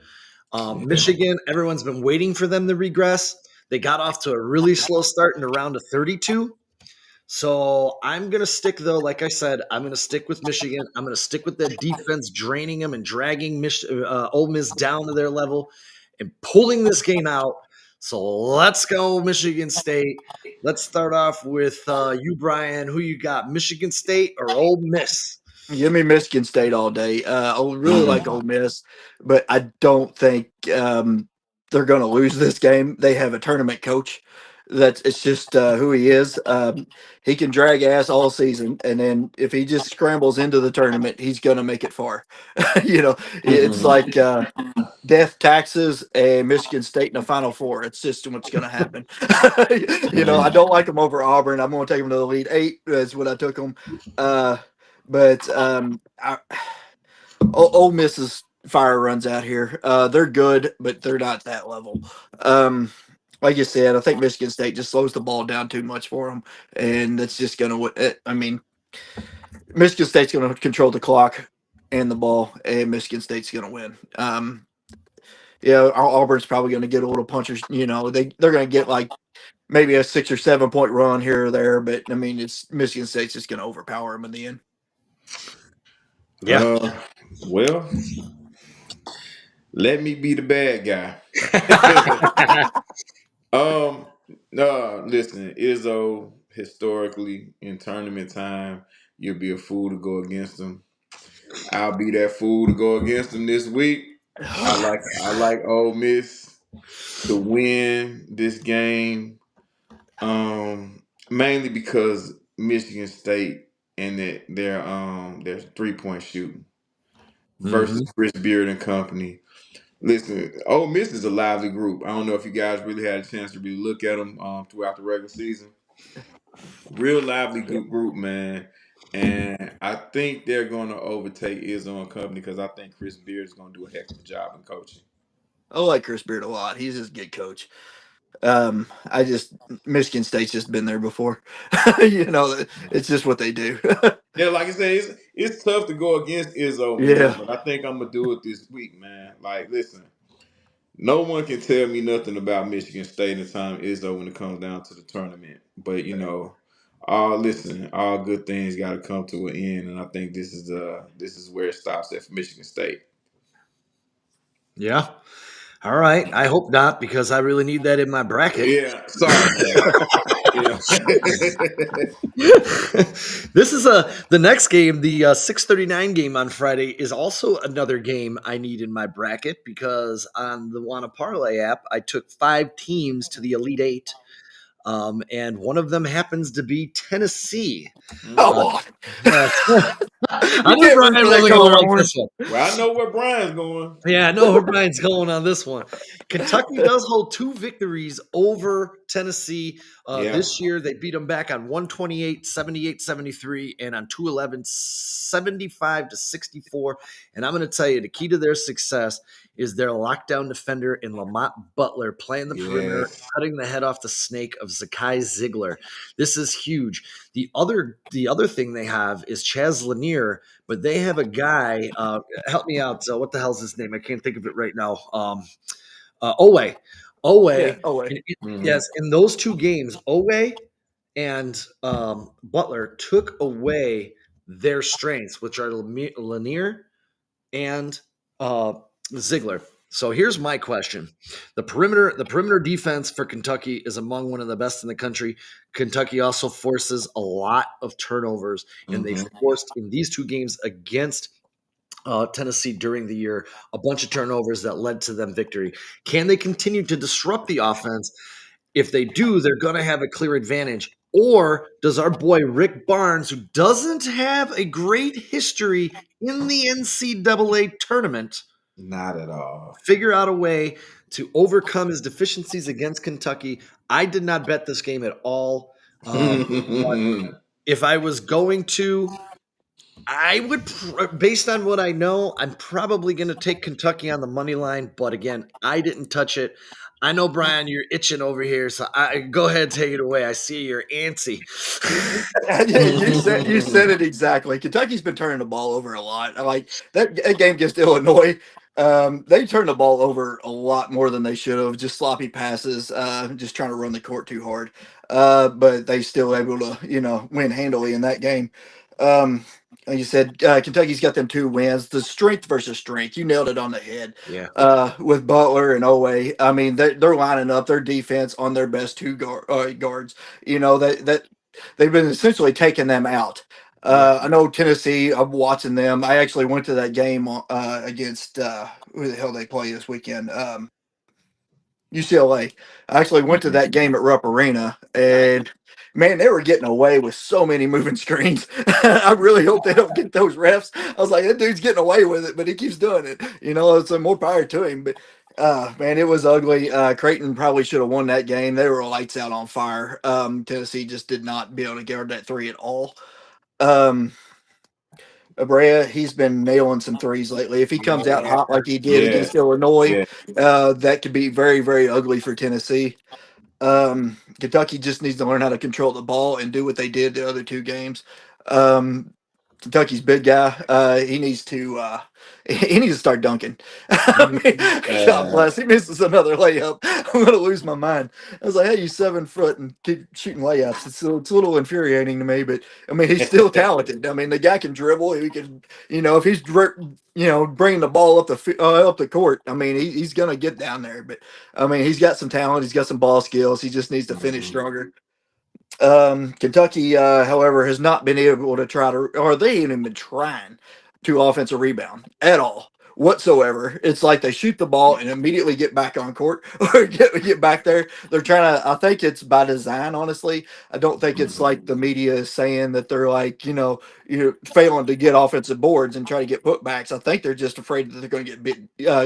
Michigan, everyone's been waiting for them to regress. They got off to a really slow start in the round of 32. So I'm going to stick, though, like I said, I'm going to stick with Michigan. I'm going to stick with that defense, draining them and dragging Ole Miss down to their level and pulling this game out. So let's go, Michigan State. Let's start off with you, Brian. Who you got, Michigan State or Ole Miss? Give me Michigan State all day. I really like Ole Mm. Miss, but I don't think they're going to lose this game. They have a tournament coach. That's it's just who he is. He can drag ass all season, and then if he just scrambles into the tournament, he's going to make it far. It's like death, taxes, and Michigan State in the Final Four. It's just what's going to happen. I don't like them over Auburn. I'm going to take them to the Elite Eight. That's what I took them. But Ole Miss's fire runs out here. They're good, but they're not that level. Um, like you said, I think Michigan State just slows the ball down too much for them, and that's just going to. I mean, Michigan State's going to control the clock and the ball, and Michigan State's going to win. Auburn's probably going to get a little punchers. They're going to get like maybe a 6 or 7 point run here or there, but I mean, it's Michigan State's just going to overpower them in the end. Yeah. Well, let me be the bad guy. Listen, Izzo, historically in tournament time, you'll be a fool to go against him. I'll be that fool to go against him this week. I like Ole Miss to win this game. Mainly because Michigan State and their 3-point shooting versus Mhm. Chris Beard and company. Listen, Ole Miss is a lively group. I don't know if you guys really had a chance to really look at them throughout the regular season. Real lively group, man. And I think they're going to overtake Izzo and company because I think Chris Beard is going to do a heck of a job in coaching. I like Chris Beard a lot. He's just a good coach. Michigan State's just been there before. It's just what they do. Yeah, like I said, it's tough to go against Izzo, man. Yeah. But I think I'm gonna do it this week, man. Like, listen, no one can tell me nothing about Michigan State and time Izzo when it comes down to the tournament. But all good things got to come to an end, and I think this is where it stops at for Michigan State. Yeah. All right. I hope not because I really need that in my bracket. Yeah, sorry, man. Yeah. This is the next game, the 6:39 game on Friday is also another game I need in my bracket because on the Wanna Parlay app, I took 5 teams to the Elite 8. And one of them happens to be Tennessee. Oh, Uh, I You knew can't root Brian for that wasn't going color to like orange. this one. Well, I know where Brian's going. Yeah, I know where Brian's going on this one. Kentucky does hold 2 victories over Tennessee Yeah. this year. They beat them back on 128, 78, 73, and on 211, 75 to 64. And I'm going to tell you, the key to their success is their lockdown defender in Lamont Butler playing the perimeter, Yes. cutting the head off the snake of Zakai Ziegler. This is huge. The other thing they have is Chaz Lanier, but they have a guy. Help me out. What the hell's his name? I can't think of it right now. Owe. Yeah. Owe. Oh wait. Mhm. Yes, in those 2 games, Owe and Butler took away their strengths, which are Lanier and uh, Ziegler. So here's my question: the perimeter defense for Kentucky is among one of the best in the country. Kentucky also forces a lot of turnovers, and they Mhm. forced in these 2 games against Tennessee during the year a bunch of turnovers that led to them victory. Can they continue to disrupt the offense? If they do, they're going to have a clear advantage. Or does our boy Rick Barnes, who doesn't have a great history in the NCAA tournament, Not at all. figure out a way to overcome his deficiencies against Kentucky? I did not bet this game at all. But if I was going to, I would, based on what I know, I'm probably going to take Kentucky on the money line. But again, I didn't touch it. I know, Brian, you're itching over here, so go ahead, take it away. I see you're antsy. Yeah, you said it exactly. Kentucky's been turning the ball over a lot. Like that game against Illinois, they turned the ball over a lot more than they should have. Just sloppy passes, just trying to run the court too hard. But they still able to, win handily in that game. Like you said, Kentucky's got them 2 wins. The strength versus strength. You nailed it on the head. Yeah, With Butler and Owe, I mean they're lining up their defense on their best guards. That they've been essentially taking them out. yeah. I know Tennessee. I'm watching them. I actually went to that game against who the hell they play this weekend. UCLA. I actually went to that game at Rupp Arena, Nice. and man, they were getting away with so many moving screens. I really hope they don't get those refs. I was like, that dude's getting away with it, but he keeps doing it. So more power to him. But man, it was ugly. Creighton probably should have won that game. They were lights out on fire. Tennessee just did not be able to guard that three at all. Um, Abrea, he's been nailing some threes lately. If he comes out Yeah, hot like he did Yeah. against Illinois, Yeah. that could be very, very ugly for Tennessee. Kentucky just needs to learn how to control the ball and do what they did the other 2 games. Um, Kentucky's big guy. He needs to he needs to start dunking. I mean, God Uh, bless. He misses another layup. I'm gonna lose my mind. I was like, hey, you 7 foot and keep shooting layups. It's a little infuriating to me, but I mean, he's still talented. I mean, the guy can dribble. He can, if he's bringing the ball up the court. I mean, he's gonna get down there. But I mean, he's got some talent. He's got some ball skills. He just needs to finish mhm. stronger. Kentucky, however, has not been able to or they ain't even been trying to offensive rebound at all whatsoever. It's like they shoot the ball and immediately get back on court or get back there. They're trying to. I think it's by design. Honestly, I don't think it's Mhm. like the media is saying that they're like you're failing to get offensive boards and try to get putbacks. I think they're just afraid that they're going to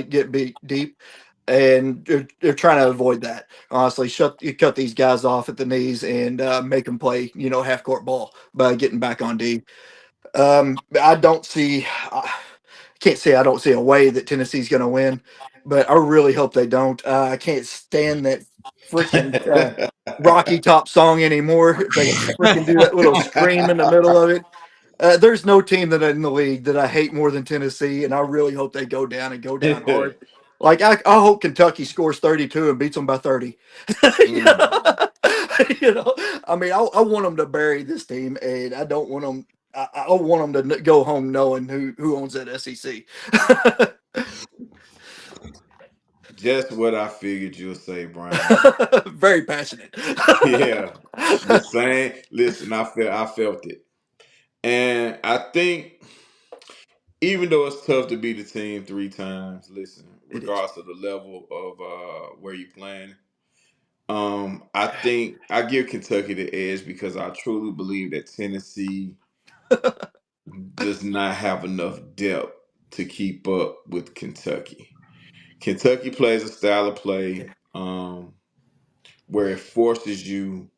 get beat deep, and they're trying to avoid that. Honestly, you cut these guys off at the knees and make them play, half court ball by getting back on D. I don't see, I can't say I don't see a way that Tennessee's going to win, but I really hope they don't. I can't stand that freaking Rocky Top song anymore. If they freaking do that little scream in the middle of it. There's no team that in the league that I hate more than Tennessee, and I really hope they go down and go down hard. Like I hope Kentucky scores 32 and beats them by 30. you Mm. know, you know. I mean, I want them to bury this team, and I don't want them. I want them to go home knowing who owns that SEC. Just what I figured you'll say, Brian. Very passionate. Yeah. The same. Listen, I felt it. And I think even though it's tough to beat the team 3 times, listen, It is. regardless of the level of where you're playing, I think I give Kentucky the edge because I truly believe that Tennessee does not have enough depth to keep up with Kentucky. Kentucky plays a style of play where it forces you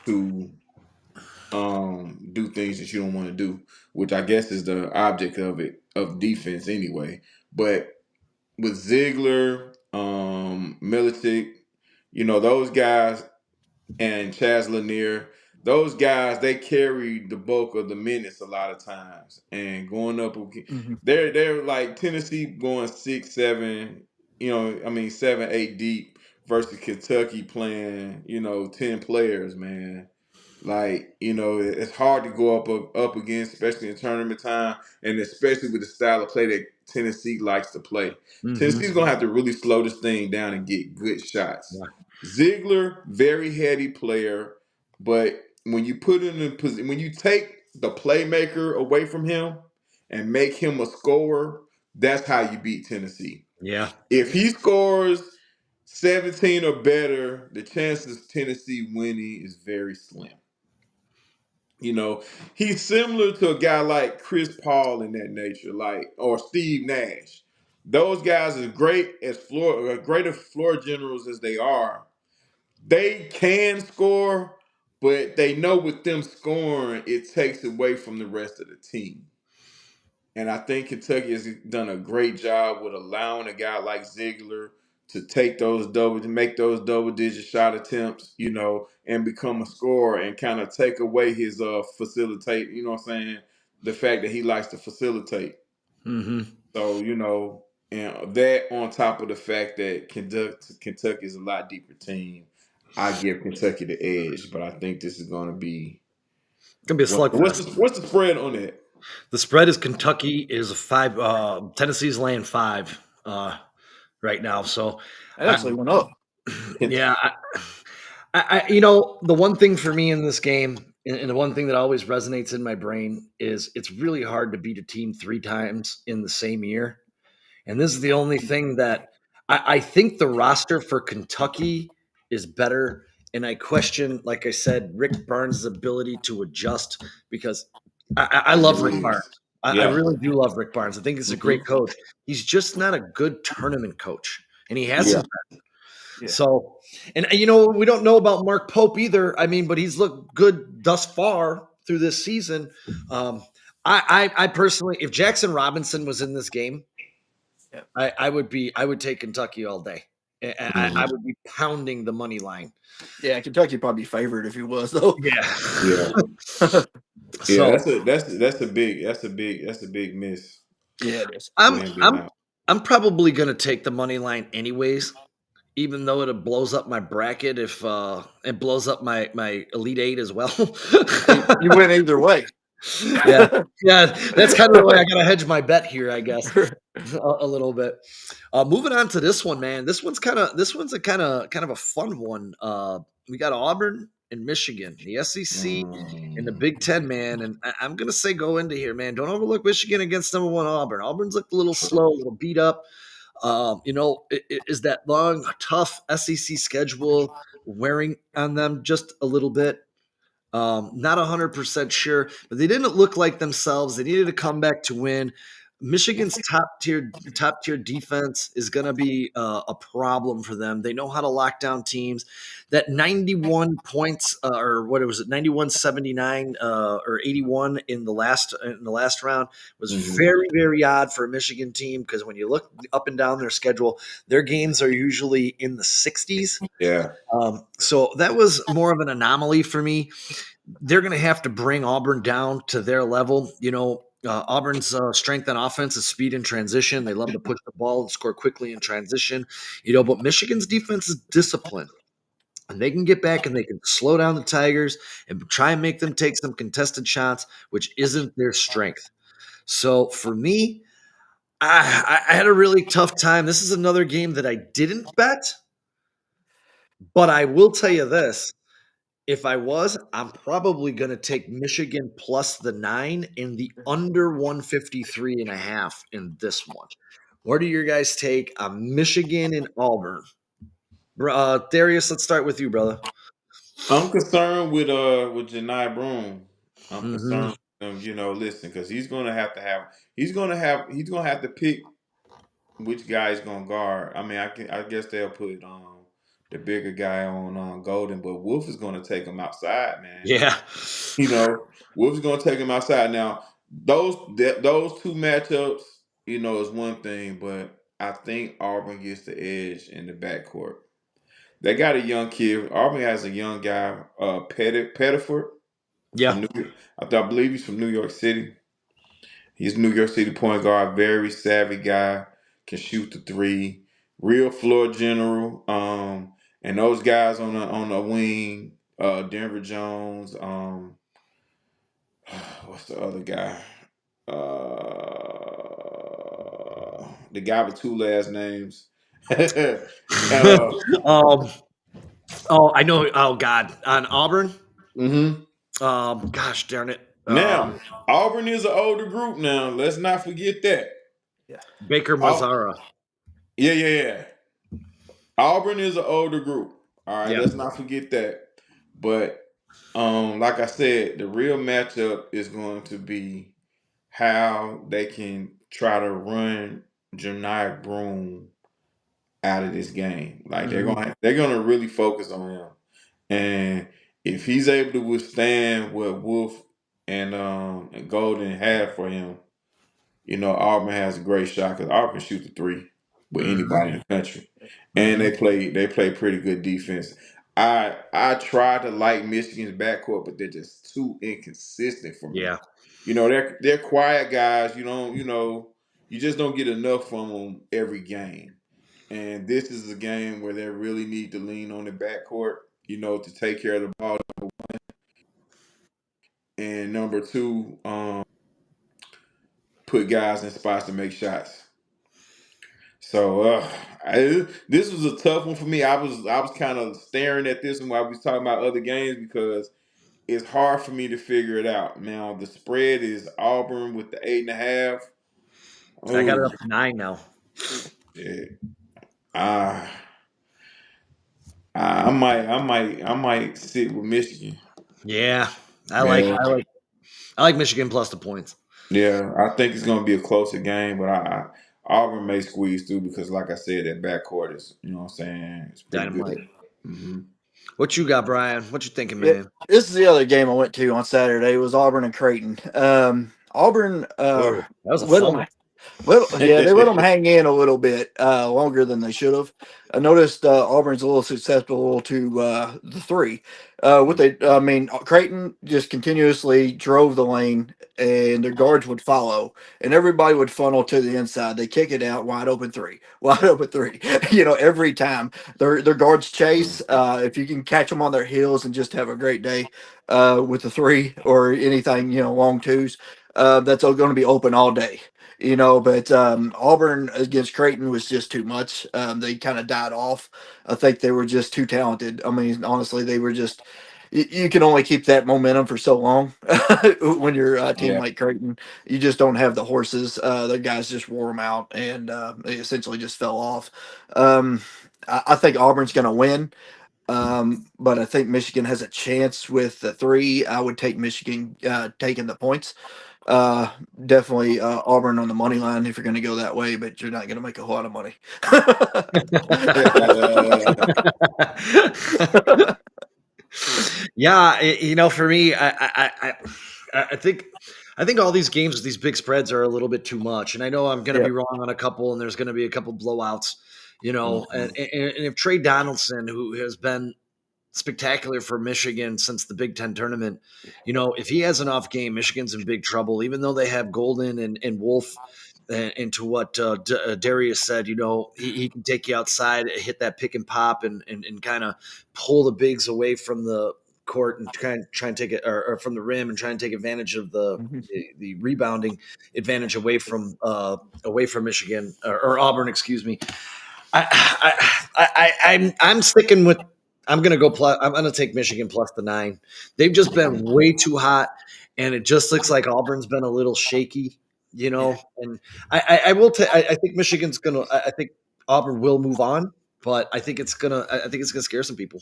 to do things that you don't want to do, which I guess is the object of defense anyway. But with Ziegler, Milicic, those guys, and Chaz Lanier, those guys, they carry the bulk of the minutes a lot of times. And going up, Mhm. they're like Tennessee going 6, 7, 7, 8 deep versus Kentucky playing 10 players, man. Like, it's hard to go up against, especially in tournament time, and especially with the style of play that Tennessee likes to play. Mm-hmm. Tennessee's gonna have to really slow this thing down and get good shots. Yeah. Ziegler, very heady player, but when you put him in position, when you take the playmaker away from him and make him a scorer, that's how you beat Tennessee. Yeah. If he scores 17 or better, the chances of Tennessee winning is very slim. He's similar to a guy like Chris Paul in that nature, or Steve Nash. Those guys, as great as floor generals as they are, they can score, but they know with them scoring, it takes away from the rest of the team. And I think Kentucky has done a great job with allowing a guy like Ziegler to make those double digit shot attempts, and become a scorer and kind of take away his facilitate, the fact that he likes to facilitate. Mm-hmm. So, and that on top of the fact that Kentucky is a lot deeper team, I give Kentucky the edge, but I think this is going to be Gonna be a slugfest. what's the spread on that? The spread is Kentucky is a 5. Tennessee's laying 5 right now. So, It actually went up. yeah, the one thing for me in this game, and the one thing that always resonates in my brain is it's really hard to beat a team 3 times in the same year. And this is the only thing that I think the roster for Kentucky is better. And I question, like I said, Rick Barnes' ability to adjust because I love Rick Barnes. I Yeah. really do love Rick Barnes. I think he's a great coach. He's just not a good tournament coach. And he hasn't been. Yeah. So, and we don't know about Mark Pope either. I mean, but he's looked good thus far through this season. I personally, if Jackson Robinson was in this game, Yeah. I would take Kentucky all day. I would be pounding the money line. Yeah, Kentucky probably favored if he was though. Yeah. So that's a big miss. Yeah, it is. I'm probably gonna take the money line anyways, even though it blows up my bracket if it blows up my Elite Eight as well. You win either way. Yeah, that's kind of the way I gotta hedge my bet here, I guess, a little bit. Moving on to this one, man. This one's a kind of a fun one. We got Auburn and Michigan, the SEC and the Big Ten, man. And I'm gonna say go into here, man. Don't overlook Michigan against number 1 Auburn. Auburn's looked a little slow, a little beat up. Is that long, tough SEC schedule wearing on them just a little bit? Not 100% sure, but they didn't look like themselves. They needed to come back to win. Michigan's top tier defense is going to be a problem for them. They know how to lock down teams. That 91 points, or what was it, 91-79 or 81 in the last round was very, very odd for a Michigan team because when you look up and down their schedule, their games are usually in the 60s. Yeah. So that was more of an anomaly for me. They're going to have to bring Auburn down to their level. Auburn's strength on offense is speed and transition. They love to push the ball and score quickly in transition. But Michigan's defense is disciplined. And they can get back and they can slow down the Tigers and try and make them take some contested shots, which isn't their strength. So for me, I had a really tough time. This is another game that I didn't bet, but I will tell you this. If I was, I'm probably going to take Michigan plus the 9 in the under 153.5 in this one. What do your guys take on Michigan and Auburn? Darius, let's start with you, brother. I'm concerned with Janai Broome. I'm concerned with listen, because he's gonna have to pick which guy he's gonna guard. I mean, I guess they'll put the bigger guy on Golden, but Wolf is gonna take him outside, man. Yeah. Wolf's gonna take him outside. Now, those two matchups, is one thing, but I think Auburn gets the edge in the backcourt. They got a young kid. Auburn has a young guy, Pettiford Yeah. from I believe he's from New York City. He's New York City point guard, very savvy guy, can shoot the three, real floor general. And those guys on the wing, Denver Jones. What's the other guy? The guy with two last names. um. Oh, I know. Oh God, on Auburn. hmm Gosh darn it. Now, Auburn is an older group now. Let's not forget that. Yeah. Baker Au- Mazzara. yeah. Auburn is an older group. All right, Yeah. let's not forget that. But like I said, the real matchup is going to be how they can try to run Janiah Broom out of this game. Like Mhm. they're gonna really focus on him. And if he's able to withstand what Wolf and Golden have for him, Auburn has a great shot because Auburn can shoot the three with Mhm. anybody in the country, and Mhm. they play pretty good defense. I try to like Michigan's backcourt, but they're just too inconsistent for me. Yeah. They're quiet guys. You just don't get enough from them every game. And this is a game where they really need to lean on the backcourt, to take care of the ball. And number two, put guys in spots to make shots. So this was a tough one for me. I was kind of staring at this one while we was talking about other games because it's hard for me to figure it out. Now the spread is Auburn with the 8.5. I got it Oh, up to 9 now. yeah. Ah, I might sit with Michigan. Yeah. I like Yeah, I like I like Michigan plus the points. yeah. I think it's gonna be a closer game, but Auburn may squeeze through because, like I said, that backcourt is, what I'm saying, it's pretty Dynamite. good. hmm What you got, Brian? What you thinking, Yeah, man? this is the other game I went to on Saturday. It was Auburn and Creighton. Auburn Oh, that was a let fun them one. yeah, they let them hang in a little bit longer than they should have. I noticed Auburn's a little susceptible to the three. I mean, Creighton just continuously drove the lane, and their guards would follow, and everybody would funnel to the inside. They kick it out, wide open three, wide open three. Every time their guards chase. If you can catch them on their heels and just have a great day with the three or anything, long twos, that's all going to be open all day. But Auburn against Creighton was just too much. They kind of died off. I think they were just too talented. I mean, honestly, they were just. You can only keep that momentum for so long when you're a team Yeah. like Creighton. You just don't have the horses. The guys just wore them out, and they essentially just fell off. Um, I think Auburn's going to win. But I think Michigan has a chance with the three. I would take Michigan taking the points. Uh, Definitely Auburn on the money line if you're going to go that way, but you're not going to make a whole lot of money. Yeah, for me, I think all these games with these big spreads are a little bit too much, and I know I'm going to Yeah. be wrong on a couple, and there's going to be a couple blowouts, and, Mhm. and if Trey Donaldson, who has been spectacular for Michigan since the Big Ten tournament, if he has an off game, Michigan's in big trouble, even though they have Golden and Wolf. And to what Darius said, he can take you outside, hit that pick and pop, and kind of pull the bigs away from the court and try and take it or from the rim and try and take advantage of Mhm. the rebounding advantage away from Michigan or Auburn, excuse me. I'm sticking with. I'm gonna go plus. I'm gonna take Michigan plus the 9. They've just been way too hot, and it just looks like Auburn's been a little shaky. Yeah. And I will. I think Michigan's gonna. I think Auburn will move on, but I think it's gonna. I think it's gonna scare some people.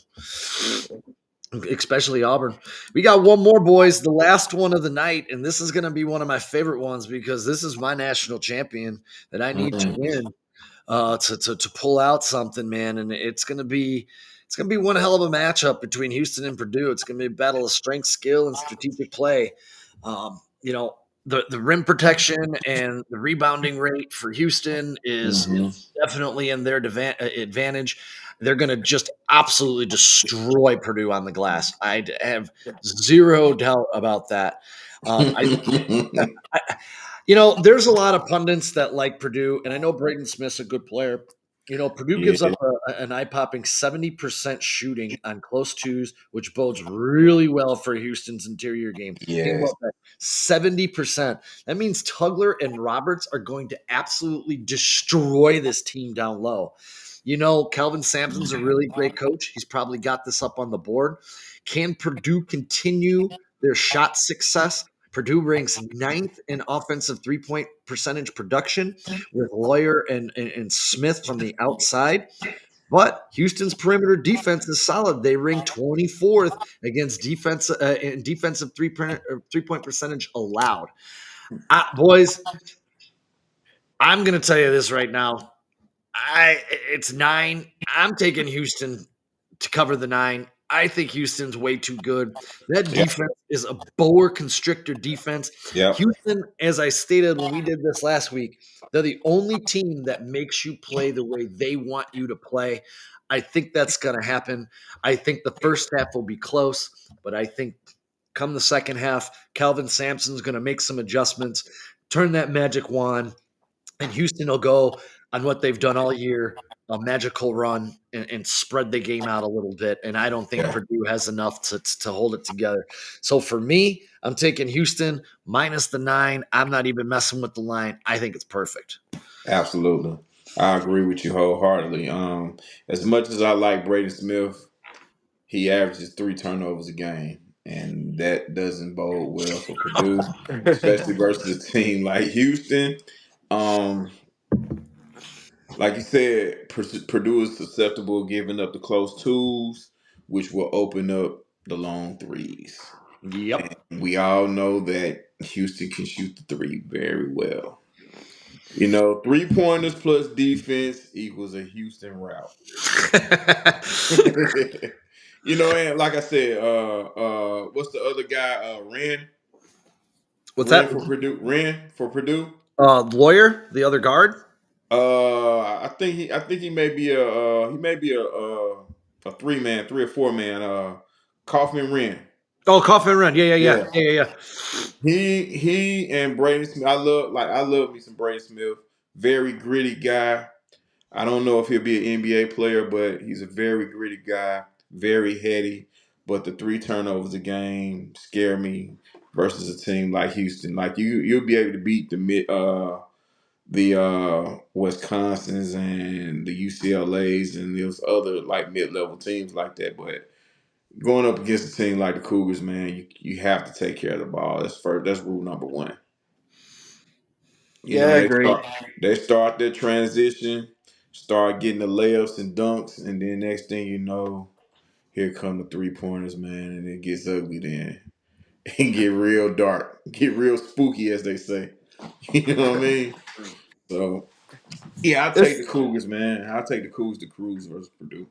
especially Auburn. We got one more, boys, the last one of the night, and this is going to be one of my favorite ones because this is my national champion that I need to Mm. win to pull out something, man. And it's gonna be one hell of a matchup between Houston and Purdue. It's gonna be a battle of strength, skill, and strategic play. You know, the rim protection and the rebounding rate for Houston is definitely in their advantage. They're going to just absolutely destroy Purdue on the glass. I have zero doubt about that. I Mhm. there's a lot of pundits that like Purdue, and I know Braden Smith's a good player. Purdue gives up Yeah. an eye-popping 70% shooting on close twos, which bodes really well for Houston's interior game. Think Yes. about that. 70%. That means Tugler and Roberts are going to absolutely destroy this team down low. Kelvin Sampson's a really great coach. He's probably got this up on the board. Can Purdue continue their shot success? Purdue ranks ninth in offensive three-point percentage production with Lawyer and Smith from the outside. But Houston's perimeter defense is solid. They rank 24th against defense in defensive three-point percentage allowed. Boys, I'm going to tell you this right now. It's 9. I'm taking Houston to cover the 9. I think Houston's way too good. That Yep. defense is a boa constrictor defense. Yep. Houston, as I stated when we did this last week, they're the only team that makes you play the way they want you to play. I think that's going to happen. I think the first half will be close, but I think come the second half, Calvin Sampson's going to make some adjustments, turn that magic wand, and Houston will go on what they've done all year, a magical run, and spread the game out a little bit. And I don't think Yeah. Purdue has enough to hold it together. So for me, I'm taking Houston minus the 9. I'm not even messing with the line. I think it's perfect. Absolutely. I agree with you wholeheartedly. As much as I like Braden Smith, he averages 3 turnovers a game, and that doesn't bode well for Purdue, especially versus a team like Houston. Um, like you said, Purdue is susceptible to giving up the close twos, which will open up the long threes. Yep. We all know that Houston can shoot the three very well. 3 pointers plus defense equals a Houston route. And like I said, what's the other guy? Ren, What's Ren that? for Purdue. Ren for Purdue. Lawyer, the other guard. I think he may be a 3-man, 3 or 4-man. Kaufman Ren. Oh, Coffin Run. Yeah, yeah, yeah, Yeah, yeah, yeah, yeah. he and Braden Smith. I love me some Braden Smith. Very gritty guy. I don't know if he'll be an NBA player, but he's a very gritty guy, very heady. But the 3 turnovers a game scare me versus a team like Houston. Like you'll be able to beat the Wisconsins and the UCLA's and those other like mid-level teams like that. But going up against a team like the Cougars, man, you have to take care of the ball. That's first. That's rule number one. Yeah, I They agree. start their transition, start getting the layups and dunks, and then next thing you know, here come the 3 pointers, man, and it gets ugly then. And get real dark, get real spooky, as they say. You know what I mean? So yeah, I'll take This the Cougars, man. I'll take the Cougars to cruise versus Purdue.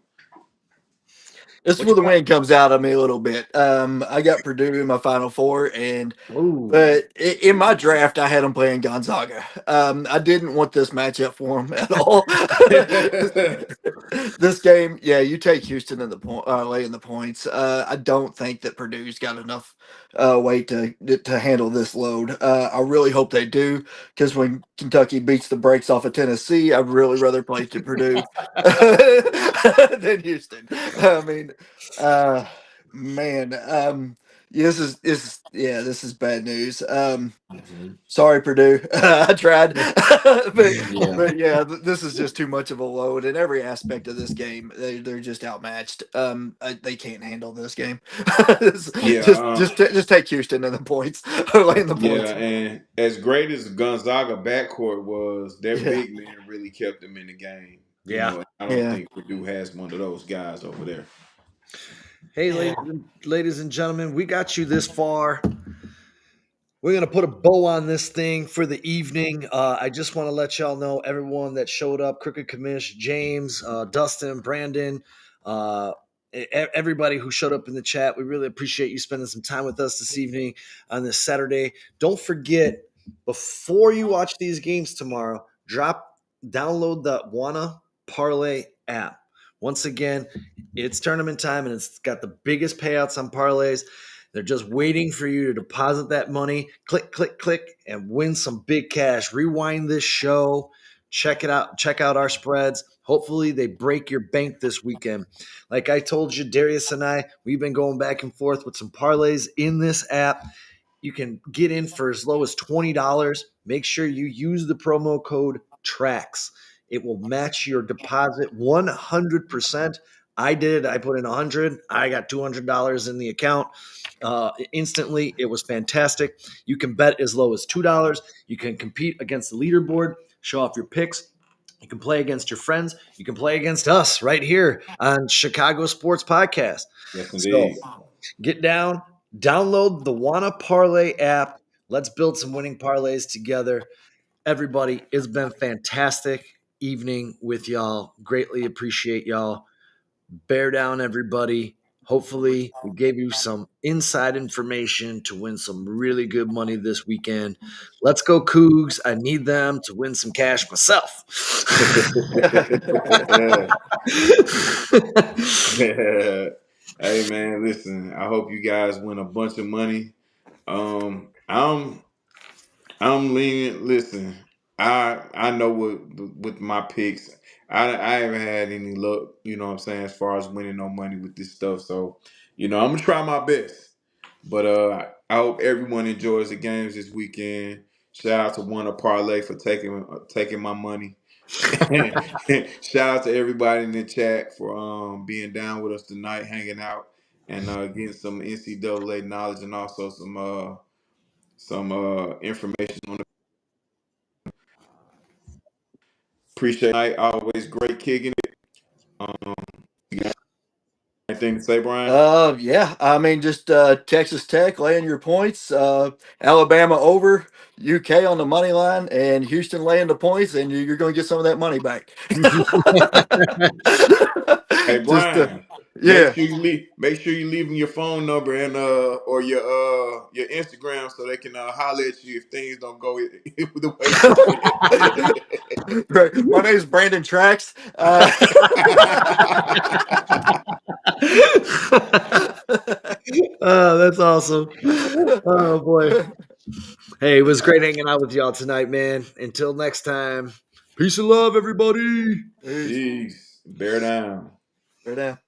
this is What you where the got? wind comes out of me a little bit. I got Purdue in my Final Four, and Ooh. but in my draft, I had them playing Gonzaga. I didn't want this matchup for them at all. This game, yeah, you take Houston in the point, laying the points. I don't think that Purdue's got enough weight to handle this load. I really hope they do, because when Kentucky beats the brakes off of Tennessee, I'd really rather play to Purdue than Houston. I mean, uh, man, yeah, this is bad news. Mhm. Sorry, Purdue. I tried, but Yeah, yeah, this is just too much of a load in every aspect of this game. They're just outmatched. They can't handle this game. yeah, Just take Houston and the points or laying the yeah. points. And as great as Gonzaga backcourt was, their Yeah, big man really kept them in the game. Yeah. I don't yeah. think Purdue has one of those guys over there. Hey, ladies and gentlemen, we got you this far. We're going to put a bow on this thing for the evening. I just want to let y'all know, everyone that showed up, Crooked Commish, James, Dustin, Brandon, everybody who showed up in the chat. We really appreciate you spending some time with us this evening on this Saturday. Don't forget, before you watch these games tomorrow, download the Wanna Parlay app. Once again, it's tournament time and it's got the biggest payouts on parlays. They're just waiting for you to deposit that money. Click, click, click, and win some big cash. Rewind this show. Check it out. Check out our spreads. Hopefully, they break your bank this weekend. Like I told you, Darius and I, we've been going back and forth with some parlays in this app. You can get in for as low as $20. Make sure you use the promo code TRACKS. It will match your deposit 100%. I did. I put in 100. I got $200 in the account instantly. It was fantastic. You can bet as low as $2. You can compete against the leaderboard, show off your picks. You can play against your friends. You can play against us right here on Chicago Sports Podcast. Yes, So indeed. get down, download the Wanna Parlay app. Let's build some winning parlays together. Everybody, it's been fantastic evening with y'all. Greatly appreciate y'all. Bear down, everybody. Hopefully, we gave you some inside information to win some really good money this weekend. Let's go, Cougs. I need them to win some cash myself. Hey man, listen. I hope you guys win a bunch of money. I'm leaning. Listen, I know with my picks, I haven't had any luck. You know what I'm saying, as far as winning no money with this stuff. So, I'm gonna try my best. But I hope everyone enjoys the games this weekend. Shout out to Wanna Parlay for taking my money. Shout out to everybody in the chat for being down with us tonight, hanging out and getting some NCAA knowledge and also some information on the appreciate it. Always great kicking it. Um, you got anything to say, Brian? Yeah, I mean, just Texas Tech laying your points, Alabama over, UK on the money line, and Houston laying the points, and you're going to get some of that money back. Hey Just Brian, yeah. make sure you leave them your phone number and or your Instagram so they can holler at you if things don't go the way you want it. Right. My name is Brandon Trax. Oh, that's awesome. Oh, boy. Hey, it was great hanging out with y'all tonight, man. Until next time, peace and love, everybody. Peace. Jeez, bear down. Right now.